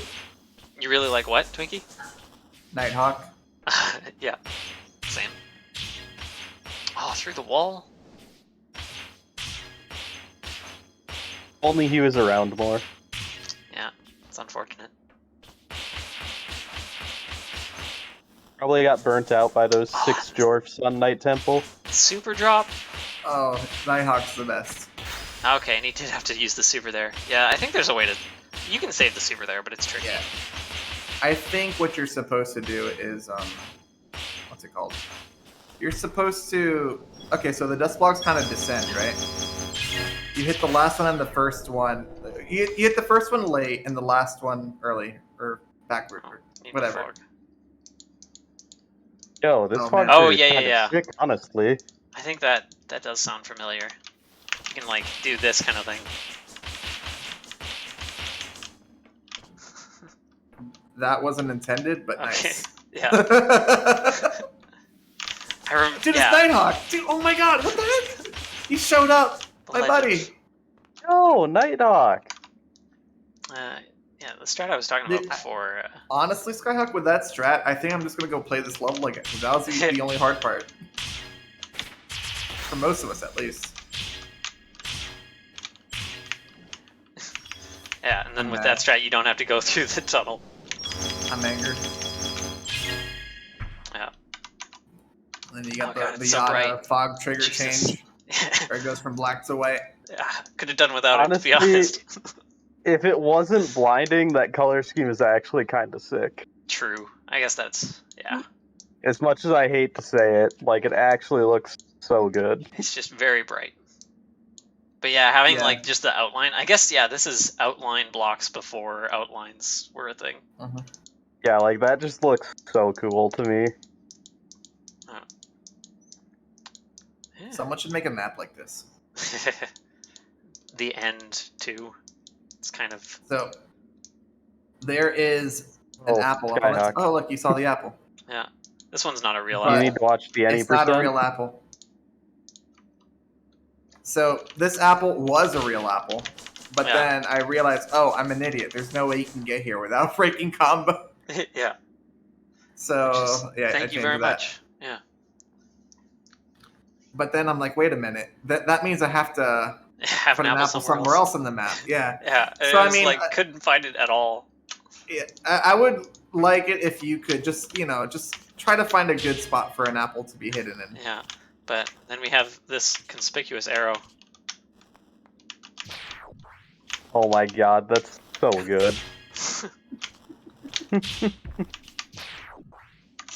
You really like what, Twinkie? Nighthawk. Yeah. Same. Oh, through the wall? Only he was around more. Yeah, it's unfortunate. Probably got burnt out by those 6 dwarfs on Night Temple. Super drop? Oh, Nighthawk's the best. Okay, and he did have to use the super there. Yeah, I think there's a way to... You can save the super there, but it's tricky. Yeah. I think what you're supposed to do is, what's it called? You're supposed to... Okay, so the dust blocks kind of descend, right? You hit the last one and the first one. You hit the first one late and the last one early, or backward, or Need whatever. fog. Yo, this Oh, fog man. Oh, is yeah, kinda yeah. sick, honestly. I think that does sound familiar. You can, like, do this kind of thing. That wasn't intended, but Okay. nice. Yeah. Dude, I remember... it's Yeah. Nighthawk! Dude, oh my god, what the heck? He showed up! The My legend. buddy! Yo, Nighthawk! Yeah, the strat I was talking about Dude, before... Honestly, Skyhawk, with that strat, I think I'm just gonna go play this level again. 'Cause that was the only hard part. For most of us, at least. Yeah, and then I'm with mad. that strat, you don't have to go through the tunnel. I'm angered. Yeah. And then you got Oh God, the it's so Yada bright. fog trigger Jesus. change, where it goes from black to white. Yeah, could have done without Honestly, it, to be honest. If it wasn't blinding, that color scheme is actually kind of sick. True. I guess that's... Yeah. As much as I hate to say it, like, it actually looks so good. It's just very bright. But yeah, having Yeah. like just the outline. I guess yeah, this is outline blocks before outlines were a thing. Yeah, like, that just looks so cool to me. Yeah. Someone should make a map like this. The end too. It's kind of So, there is an Oh, apple. Skyhawk. Oh, look, you saw the apple. yeah. This one's not a real But- You apple. need to watch the any It's not a percent. real apple. So, this apple was a real apple. But Yeah. then I realized, oh, I'm an idiot. There's no way you can get here without breaking combo. Yeah. So, Just yeah, I thank you changed very that. much. Yeah. But then I'm like, wait a minute. That means I have to Have put an apple somewhere else on the map. Yeah. Yeah. It So, I was mean, like couldn't find it at all. Yeah, I would like it if you could just, just try to find a good spot for an apple to be hidden in. Yeah. But then we have this conspicuous arrow. Oh my god, that's so good.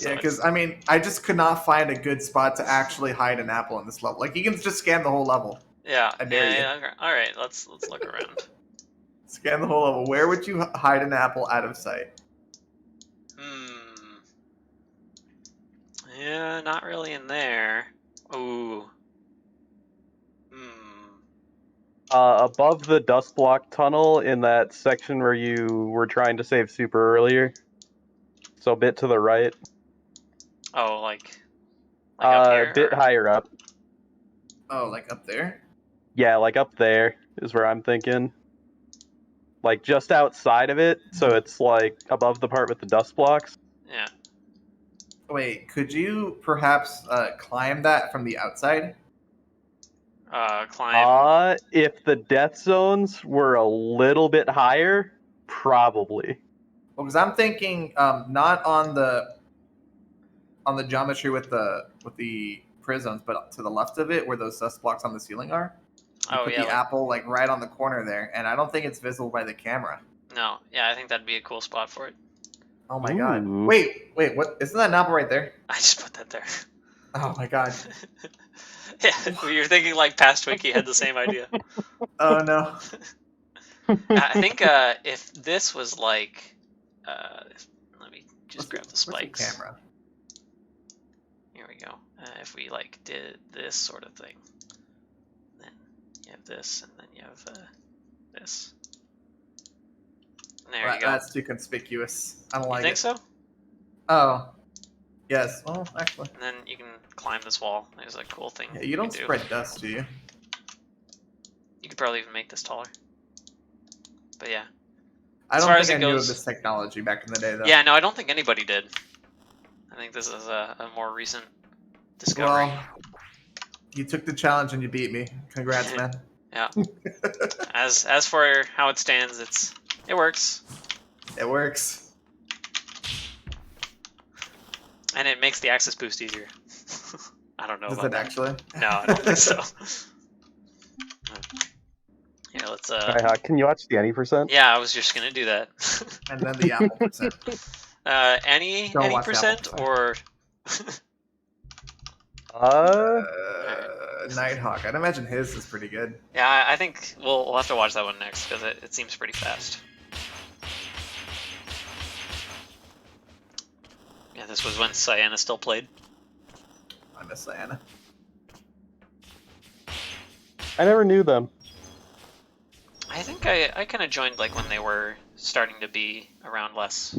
Yeah, because I mean, I just could not find a good spot to actually hide an apple in this level. Like, you can just scan the whole level. Yeah. I dare you. Yeah. All right. Let's look around. Scan the whole level. Where would you hide an apple out of sight? Yeah, not really in there. Ooh. Above the dust block tunnel in that section where you were trying to save super earlier. So a bit to the right. Oh, like up here? A bit or- higher up. Oh, like up there? Yeah, like up there is where I'm thinking. Like just outside of it, so it's like above the part with the dust blocks. Yeah. Wait, could you perhaps climb that from the outside? Climb. If the death zones were a little bit higher, probably. Well, because I'm thinking not on the geometry with the prisms, but to the left of it, where those dust blocks on the ceiling are. Oh, put yeah. the apple like right on the corner there, and I don't think it's visible by the camera. No, yeah, I think that'd be a cool spot for it. Oh my god! Ooh. Wait, what? Isn't that an apple right there? I just put that there. Oh my god! Yeah, you're thinking like past Twinkie had the same idea. Oh no! I think if this was like, let me just grab the spikes. Where's the camera? Here we go. If we like did this sort of thing, then you have this, and then you have this. There you go. That's too conspicuous. I don't like You think it. so? Oh, yes. Well, actually, And then you can climb this wall. There's a cool thing. yeah, you don't can do. spread dust, do you? You could probably even make this taller. But yeah. I As don't far think as I it knew of goes- this technology back in the day, though. Yeah, no, I don't think anybody did. I think this is a more recent discovery. Well, you took the challenge and you beat me. Congrats, man. Yeah. As for how it stands, it works. It works. And it makes the axis boost easier. I don't know Does about it that. actually? No, I don't think so. Yeah, let's Skyhawk, can you watch the any %? yeah, I was just gonna do that. And then the apple percent. Any Don't watch the percent apple or Nighthawk. I'd imagine his is pretty good. yeah, I think we'll have to watch that one next because it seems pretty fast. Yeah, this was when Cyanna still played. I miss Diana. I never knew them. I think I kind of joined like when they were starting to be around less.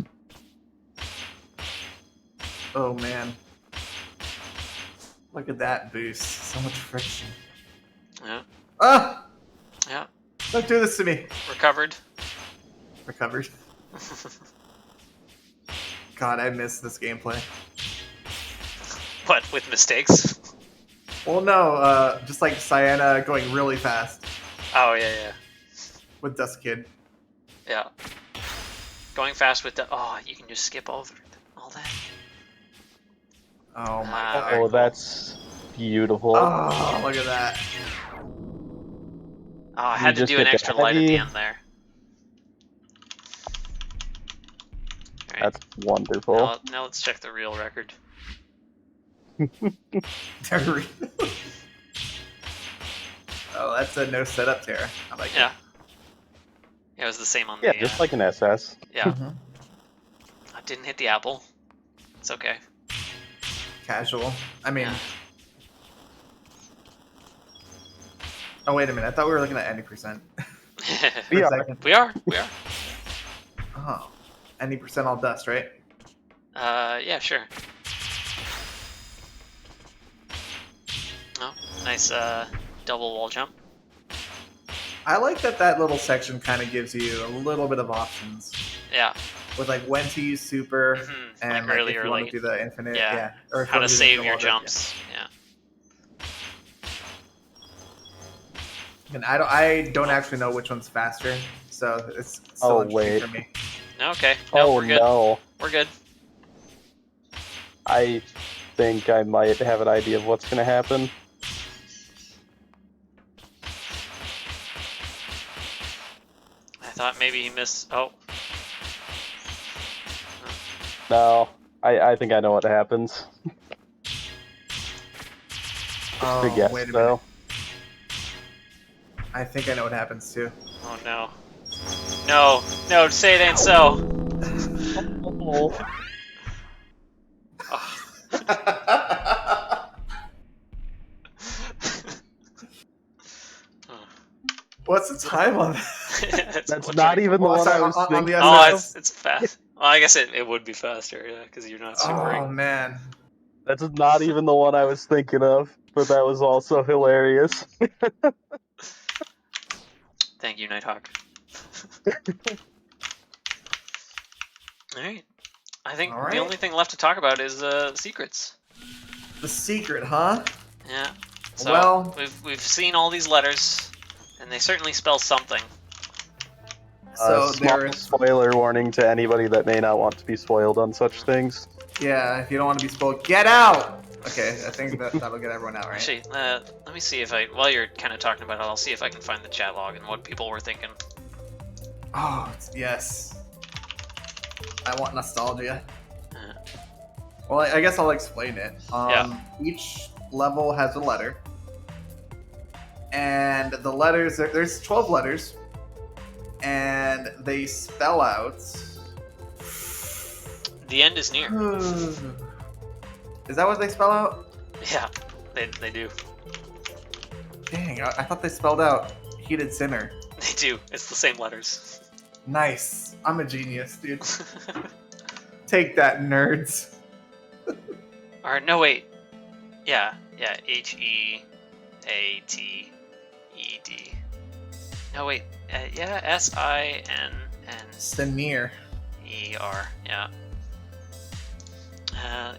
Oh man. Look at that boost. So much friction. Yeah, Ah! yeah, Don't do this to me. recovered. Recovered. God, I miss this gameplay. What, with mistakes? Well, no, just like Cyanna going really fast Oh yeah, with Dust Kid. yeah. Going fast with the you can just skip over all that. Oh my Ah, god. very Oh, cool. that's beautiful. Oh, look at that. Oh, I had to just do an hit the extra light at the heavy. end there. Alright, That's wonderful. now let's check the real record. Oh, that's a no setup tear. I like Yeah. Yeah, it was the same on Yeah, the just like an SS. yeah. it. Mhm. I didn't hit the apple. It's okay. Casual. I mean, Yeah. oh wait a minute. I thought we were looking at any percent. We For a are. second. we are. Oh, any percent all dust, right? Yeah, sure. Oh, nice double wall jump. I like that little section kind of gives you a little bit of options Yeah. with like when to use super Mhm, and like like, early if or you want late. to do the infinite, Yeah. or if you How wanna to do the save double your wall jump, jumps. Yeah. yeah. And I don't actually know which one's faster, so it's still Oh, interesting wait. for me. Okay. No, Oh we're good. no. We're good. I think I might have an idea of what's gonna happen. I thought maybe he missed. Oh. No. I think I know what happens. Oh, Good guess, wait a though. I think I know what happens too. Oh no. No. No. Say it ain't so. Oh. What's the time on that? That's What's not your- even the Oh, one sorry, I was on the thinking. other- Oh, it's fast. Well, I guess it would be faster, yeah, because you're not Oh supering. man. That's not even the one I was thinking of, but that was also hilarious. Thank you, Nighthawk. Alright. I think Alright. the only thing left to talk about is secrets. The secret, huh? Yeah. So Well- we've seen all these letters, and they certainly spell something. So Small there's spoiler warning to anybody that may not want to be spoiled on such things. yeah, if you don't want to be spoiled, get out! Okay, I think that'll get everyone out, right? Actually, let me see if while you're kind of talking about it, I'll see if I can find the chat log and what people were thinking. Oh, yes. I want nostalgia. Well, I guess I'll explain it. Each level has a letter. And the letters, there's 12 letters. And they spell out... The end is near. Is that what they spell out? Yeah, they do. Dang, I thought they spelled out heated sinner. They do. It's the same letters. Nice. I'm a genius, dude. Take that, nerds. Or no, wait. Yeah. Heated. No, wait. Yeah, SINN. Sineer. ER. Yeah.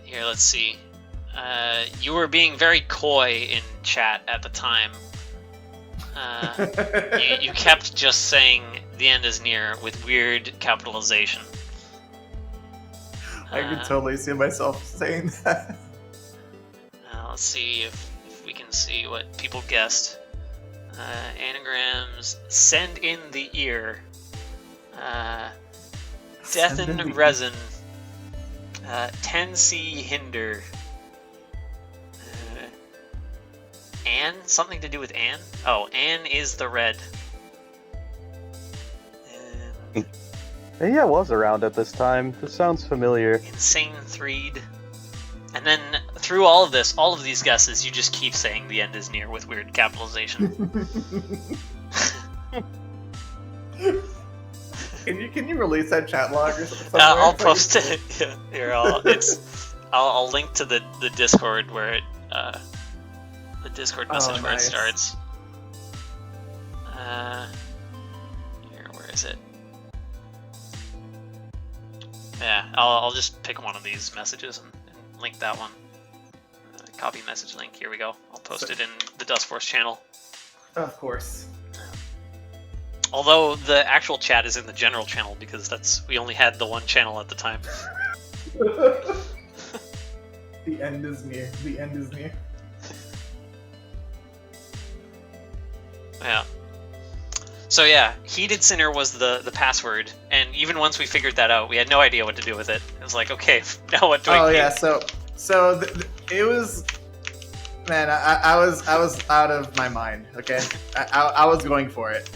Here, let's see. You were being very coy in chat at the time. You kept just saying the end is near with weird capitalization. I could totally see myself saying that. Let's see if we can see what people guessed. Anagrams. Send in the ear. Death in resin. 10C hinder. Anne? Something to do with Anne? Oh, Anne is the red. Yeah, it was around at this time. This sounds familiar. Insane Threed. And then through all of this, all of these guesses, you just keep saying the end is near with weird capitalization. Can you release that chat log or something? I'll post it. Yeah, here, I'll link to the Discord where it the Discord message where it starts. Here, where is it? Yeah, I'll just pick one of these messages and link that one. Copy message link. Here we go. I'll post it in the Dustforce channel. Of course. Although the actual chat is in the general channel because we only had the one channel at the time. The end is near. The end is near. Yeah. So yeah, Heated Sinner was the password, and even once we figured that out, we had no idea what to do with it. It was like, okay, now what do we do? Yeah, so it was, man, I was out of my mind. Okay, I was going for it.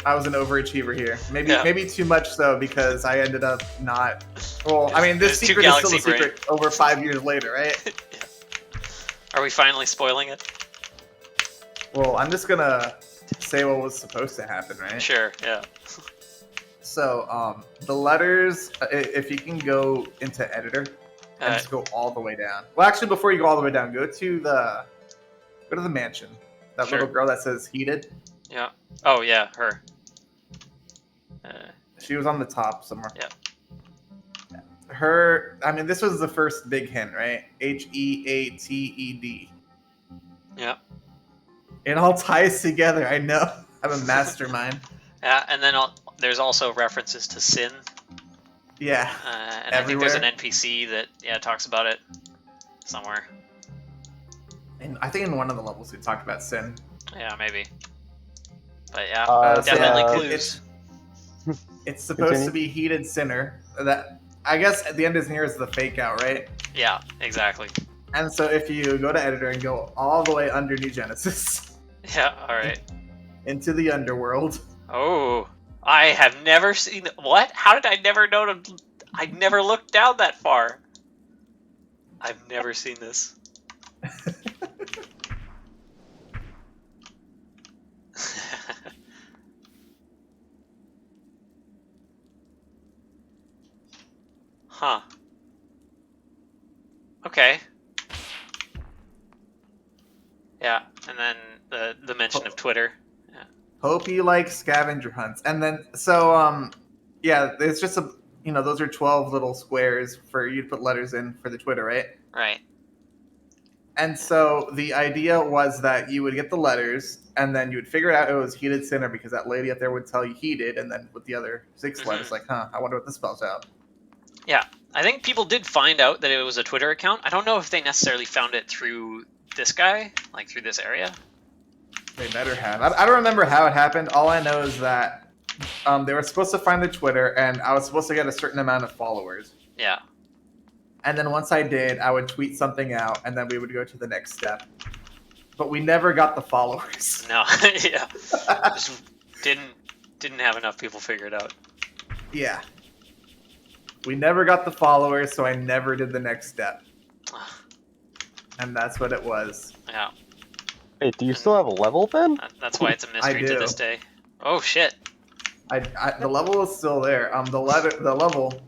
I was an overachiever here. Maybe too much so because I ended up not. Well, I mean, this secret is still a secret over 5 years later, right? Yeah. Are we finally spoiling it? Well, I'm just gonna say what was supposed to happen, right? Sure, yeah. So, the letters, if you can go into editor and just go all the way down. Well, actually, before you go all the way down, go to the mansion. That little girl that says heated. Yeah. Oh yeah, her. She was on the top somewhere. Yeah. Her, I mean, this was the first big hint, right? HEATED. Yeah. It all ties together. I know. I'm a mastermind. Yeah, and then there's also references to sin. Yeah. And I think there's an NPC that talks about it somewhere. And I think in one of the levels we talked about sin. Yeah, maybe. But yeah, definitely clues. It's supposed to be heated sinner. That I guess at the end is near is the fake out, right? Yeah, exactly. And so if you go to editor and go all the way under New Genesis. Yeah, alright. Into the underworld. Oh, I have never seen... What? How did I never know to... I never looked down that far. I've never seen this. Huh. Okay. Yeah, and then the mention of Twitter. Yeah. Hope you like scavenger hunts. And then, so, yeah, it's just those are 12 little squares for you to put letters in for the Twitter, right? Right. And so the idea was that you would get the letters, and then you would figure out it was heated sinner because that lady up there would tell you heated, and then with the other 6 letters, like, I wonder what this spells out. Yeah, I think people did find out that it was a Twitter account. I don't know if they necessarily found it through this guy, like through this area. They better have. I don't remember how it happened. All I know is that they were supposed to find the Twitter, and I was supposed to get a certain amount of followers. Yeah. And then once I did, I would tweet something out, and then we would go to the next step. But we never got the followers. No. Yeah. Just didn't have enough people figure it out. Yeah. We never got the followers, so I never did the next step. And that's what it was. Yeah. Wait, do you still have a level then? That's why it's a mystery to do. this day. Oh shit. The level is still there. The level.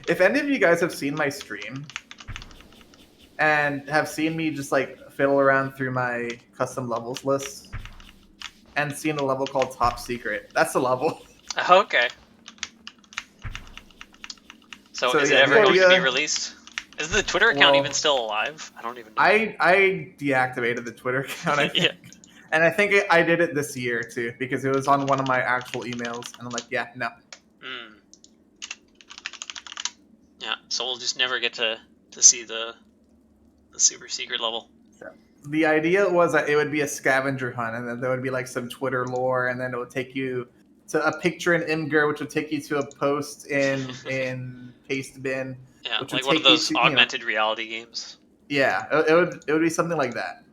If any of you guys have seen my stream and have seen me just like fiddle around through my custom levels list and seen a level called Top Secret, that's the level. Okay. So is it yeah, ever going to be yeah. released? Is the Twitter account Well, even still alive? I don't even know. I deactivated the Twitter account, I think. Yeah. And I think I did it this year too because it was on one of my actual emails, and I'm like, yeah, no. Yeah, so we'll just never get to see the super secret level. The idea was that it would be a scavenger hunt, and then there would be like some Twitter lore, and then it would take you to a picture in Imgur, which would take you to a post in Pastebin. Yeah, which like would one of take you those to, augmented reality games. Yeah, it would be something like that.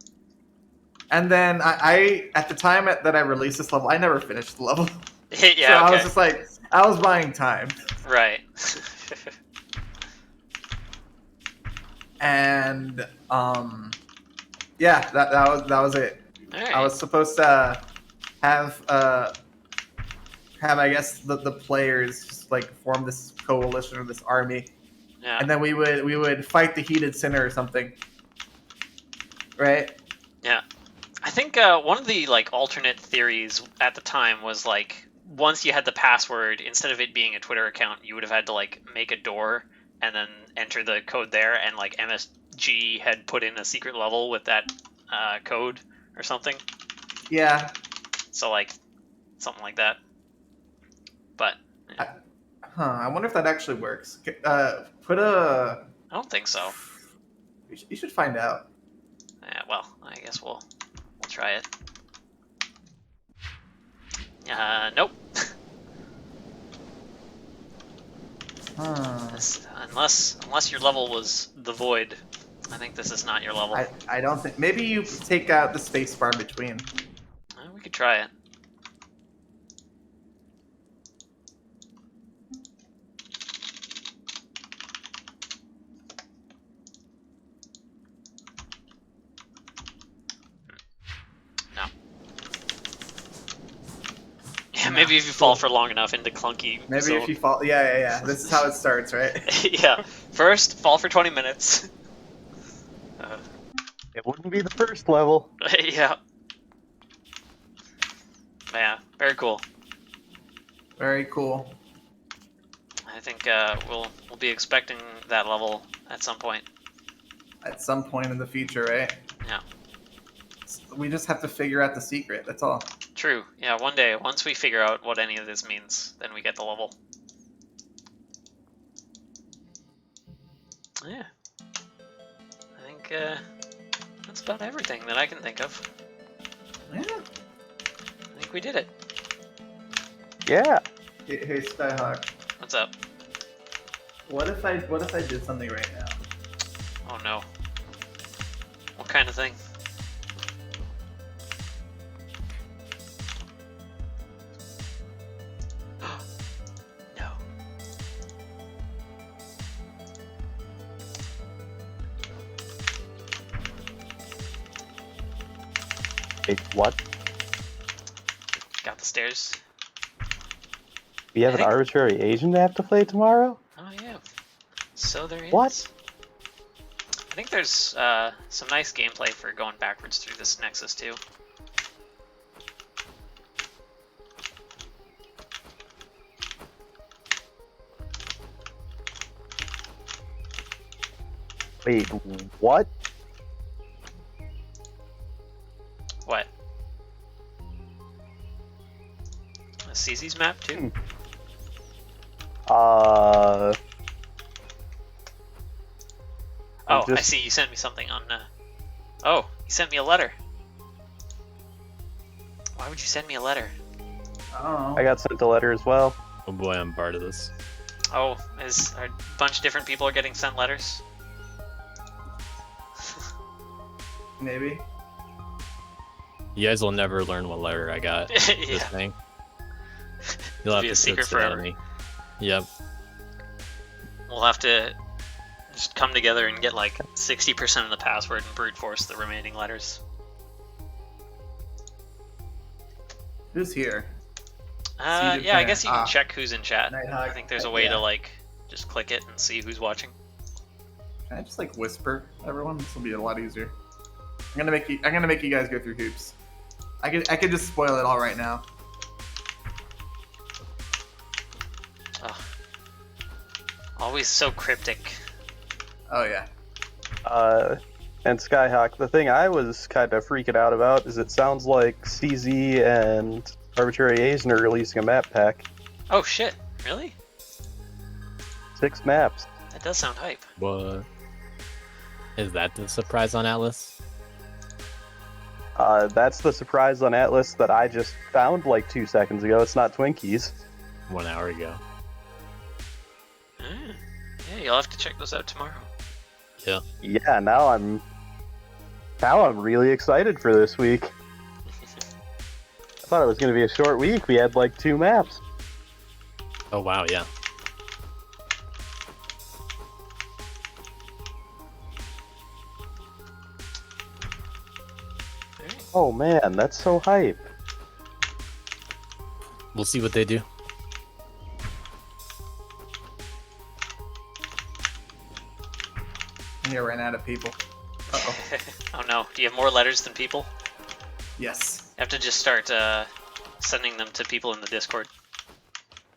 And then I at the time that I released this level, I never finished the level. Yeah, So okay. I was just like, I was buying time. Right. And yeah, that was it. All right. I was supposed to have I guess the players just like form this coalition or this army, Yeah. and then we would fight the heated sinner or something, right? Yeah. I think one of the like alternate theories at the time was like once you had the password, instead of it being a Twitter account, you would have had to like make a door and then enter the code there, and like MSG had put in a secret level with that code or something. Yeah. So like something like that. But I wonder if that actually works. Put a. I don't think so. You should find out. Yeah, well, I guess we'll try it. Nope. Unless your level was the void, I think this is not your level. I don't think. Maybe you take out the space bar in between. We could try it. No. Yeah, maybe if you fall for long enough into clunky. Maybe if you fall. Yeah. This is how it starts, right? Yeah. First, fall for 20 minutes. It wouldn't be the first level. Yeah. Yeah, very cool. Very cool. I think we'll be expecting that level at some point. At some point in the future, right? Yeah. We just have to figure out the secret. That's all. True. Yeah, one day, once we figure out what any of this means, then we get the level. Yeah. I think that's about everything that I can think of. Yeah. I think we did it. Yeah. Hey, Skyhawk. What's up? What if I did something right now? Oh no. What kind of thing? No. Wait, what? Got the stairs. We have an arbitrary Asian to have to play tomorrow? Oh yeah. So there is. What? I think there's some nice gameplay for going backwards through this nexus too. Wait, what? What? A CZ's map too? Oh, I see. You sent me something on. Oh, you sent me a letter. Why would you send me a letter? Oh. I got sent a letter as well. Oh boy, I'm part of this. Oh, a bunch of different people are getting sent letters? Maybe. You guys will never learn what letter I got. This Yeah. thing. You'll have be to a secret sit on forever. me. Yep. We'll have to just come together and get like 60% of the password and brute force the remaining letters. Who's here? Yeah, I guess you can Ah. check who's in chat. Nighthawk. I think there's a way Yeah. to like just click it and see who's watching. Can I just like whisper everyone? This will be a lot easier. I'm gonna make you guys go through hoops. I could just spoil it all right now. Oh. Always so cryptic. Oh yeah. And Skyhawk, the thing I was kind of freaking out about is it sounds like CZ and Arbitrary Asian are releasing a map pack. Oh shit, really? 6 maps. That does sound hype. What? Is that the surprise on Atlas? That's the surprise on Atlas that I just found like 2 seconds ago. It's not Twinkies. 1 hour ago. Yeah, you'll have to check those out tomorrow. Yeah. Yeah, now I'm really excited for this week. I thought it was going to be a short week. We had like 2 maps. Oh wow, yeah. Oh man, that's so hype. We'll see what they do. I'm gonna run out of people. Uh-oh. Oh no, do you have more letters than people? Yes. You have to just start sending them to people in the Discord.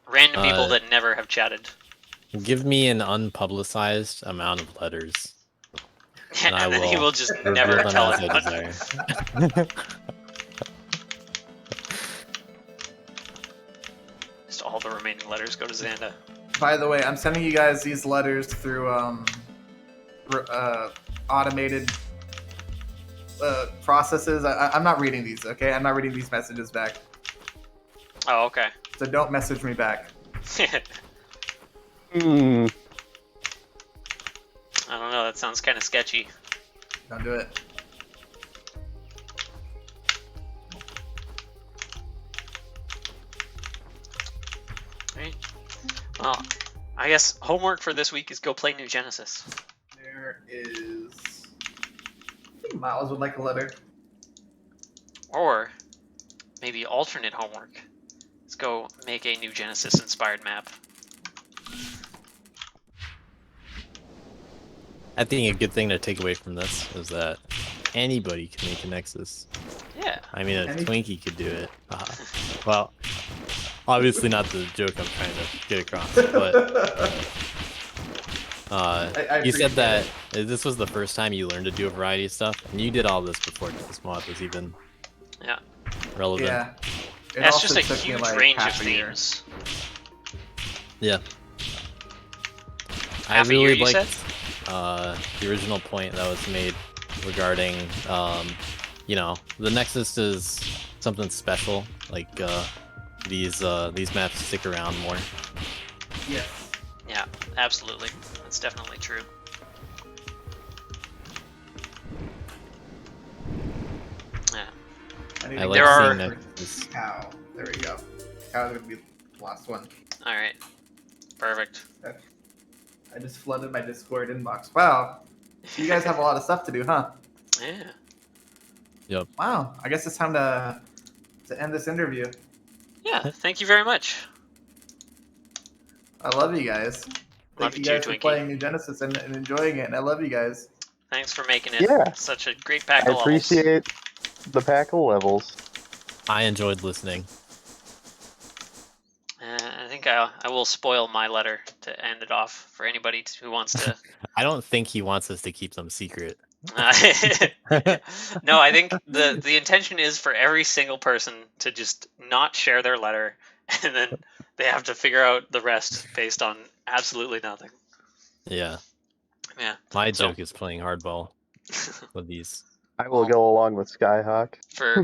Random people that never have chatted. Give me an unpublicized amount of letters. And, I then he will will just reveal never them tell as I anyone. desire. Just all the remaining letters go to Xanda. By the way, I'm sending you guys these letters through automated processes. I'm not reading these, okay? I'm not reading these messages back. Oh, okay. So don't message me back. Hmm. I don't know, that sounds kind of sketchy. Don't do it. Right. Well, I guess homework for this week is go play New Genesis. There is... I think Miles would like a letter. Or maybe alternate homework. Let's go make a New Genesis inspired map. I think a good thing to take away from this is that anybody can make a nexus. Yeah. I mean, a Twinkie could do it. Well, obviously not the joke I'm trying to get across, but I you said appreciate that this was the first time you learned to do a variety of stuff, and you did all this before this mod was even Yeah. relevant. Yeah. It That's also just a took me, huge like, range of half a year. themes. Yeah. I Half a year, really you liked said? the original point that was made regarding, you know, the Nexus is something special. Like these maps stick around more. Yes. Yeah, absolutely. That's definitely true. Yeah. I like There are- seeing Nexus. Cow. There we go. Cow's gonna be the last one. Alright. Perfect. I just flooded my Discord inbox. Wow. You guys have a lot of stuff to do, huh? Yeah. Wow. I guess it's time to end this interview. Yeah, thank you very much. I love you guys. Love Thank you you guys too, for Twinkie. playing New Genesis and enjoying it, and I love you guys. Thanks for making it Yeah. such a great pack I of levels. appreciate the pack of levels. I enjoyed listening. I think I will spoil my letter to end it off for anybody who wants to. I don't think he wants us to keep them secret. No, I think the intention is for every single person to just not share their letter, and then they have to figure out the rest based on absolutely nothing. Yeah. Yeah. My So- joke is playing hardball with these. I will go along with Skyhawk.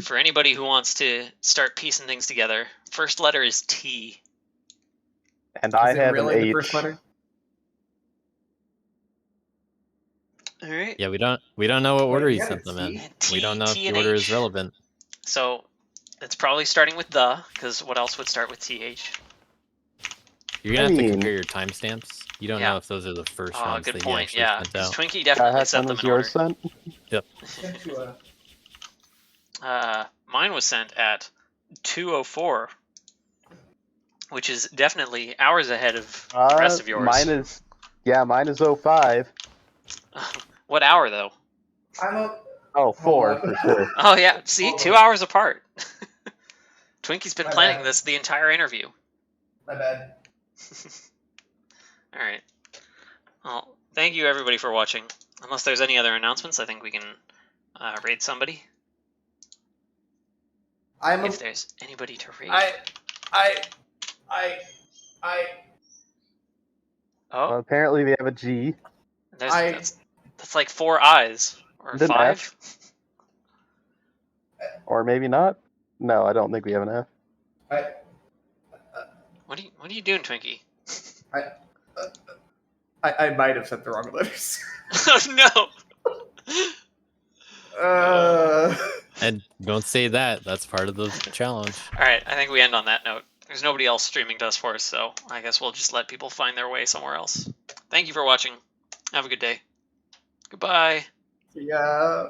For anybody who wants to start piecing things together, first letter is T. And I Is it have really an the H. first letter? All right. Yeah, we don't know what order Wait, he yeah, sent it's them in. T- We don't know if T the and order H. is relevant. So it's probably starting with the, because what else would start with TH? You're gonna I have to mean- compare your timestamps. You don't Yeah. know if those are the first Oh, ones good that he point. actually Yeah, sent because out. Twinkie definitely Skyhawk, set when them was in order. yours sent? Sent to Mine was sent at 2:04, which is definitely hours ahead of the rest of yours. Mine is 05. What hour though? I'm a. Oh, 4 Hold for on. sure. Oh yeah, see, Hold 2 on. hours apart. Twinkie's been My planning bad. this the entire interview. My bad. All right. Well, thank you everybody for watching. Unless there's any other announcements, I think we can raid somebody. I'm a. If there's anybody to raid. I. Oh, Well, apparently they have a G. that's like 4 eyes or Then 5. Or maybe not. No, I don't think we have an F. What are you doing, Twinkie? I might have sent the wrong letters. Oh no! And don't say that. That's part of the challenge. All right, I think we end on that note. There's nobody else streaming Dustforce, so I guess we'll just let people find their way somewhere else. Thank you for watching. Have a good day. Goodbye. Yeah.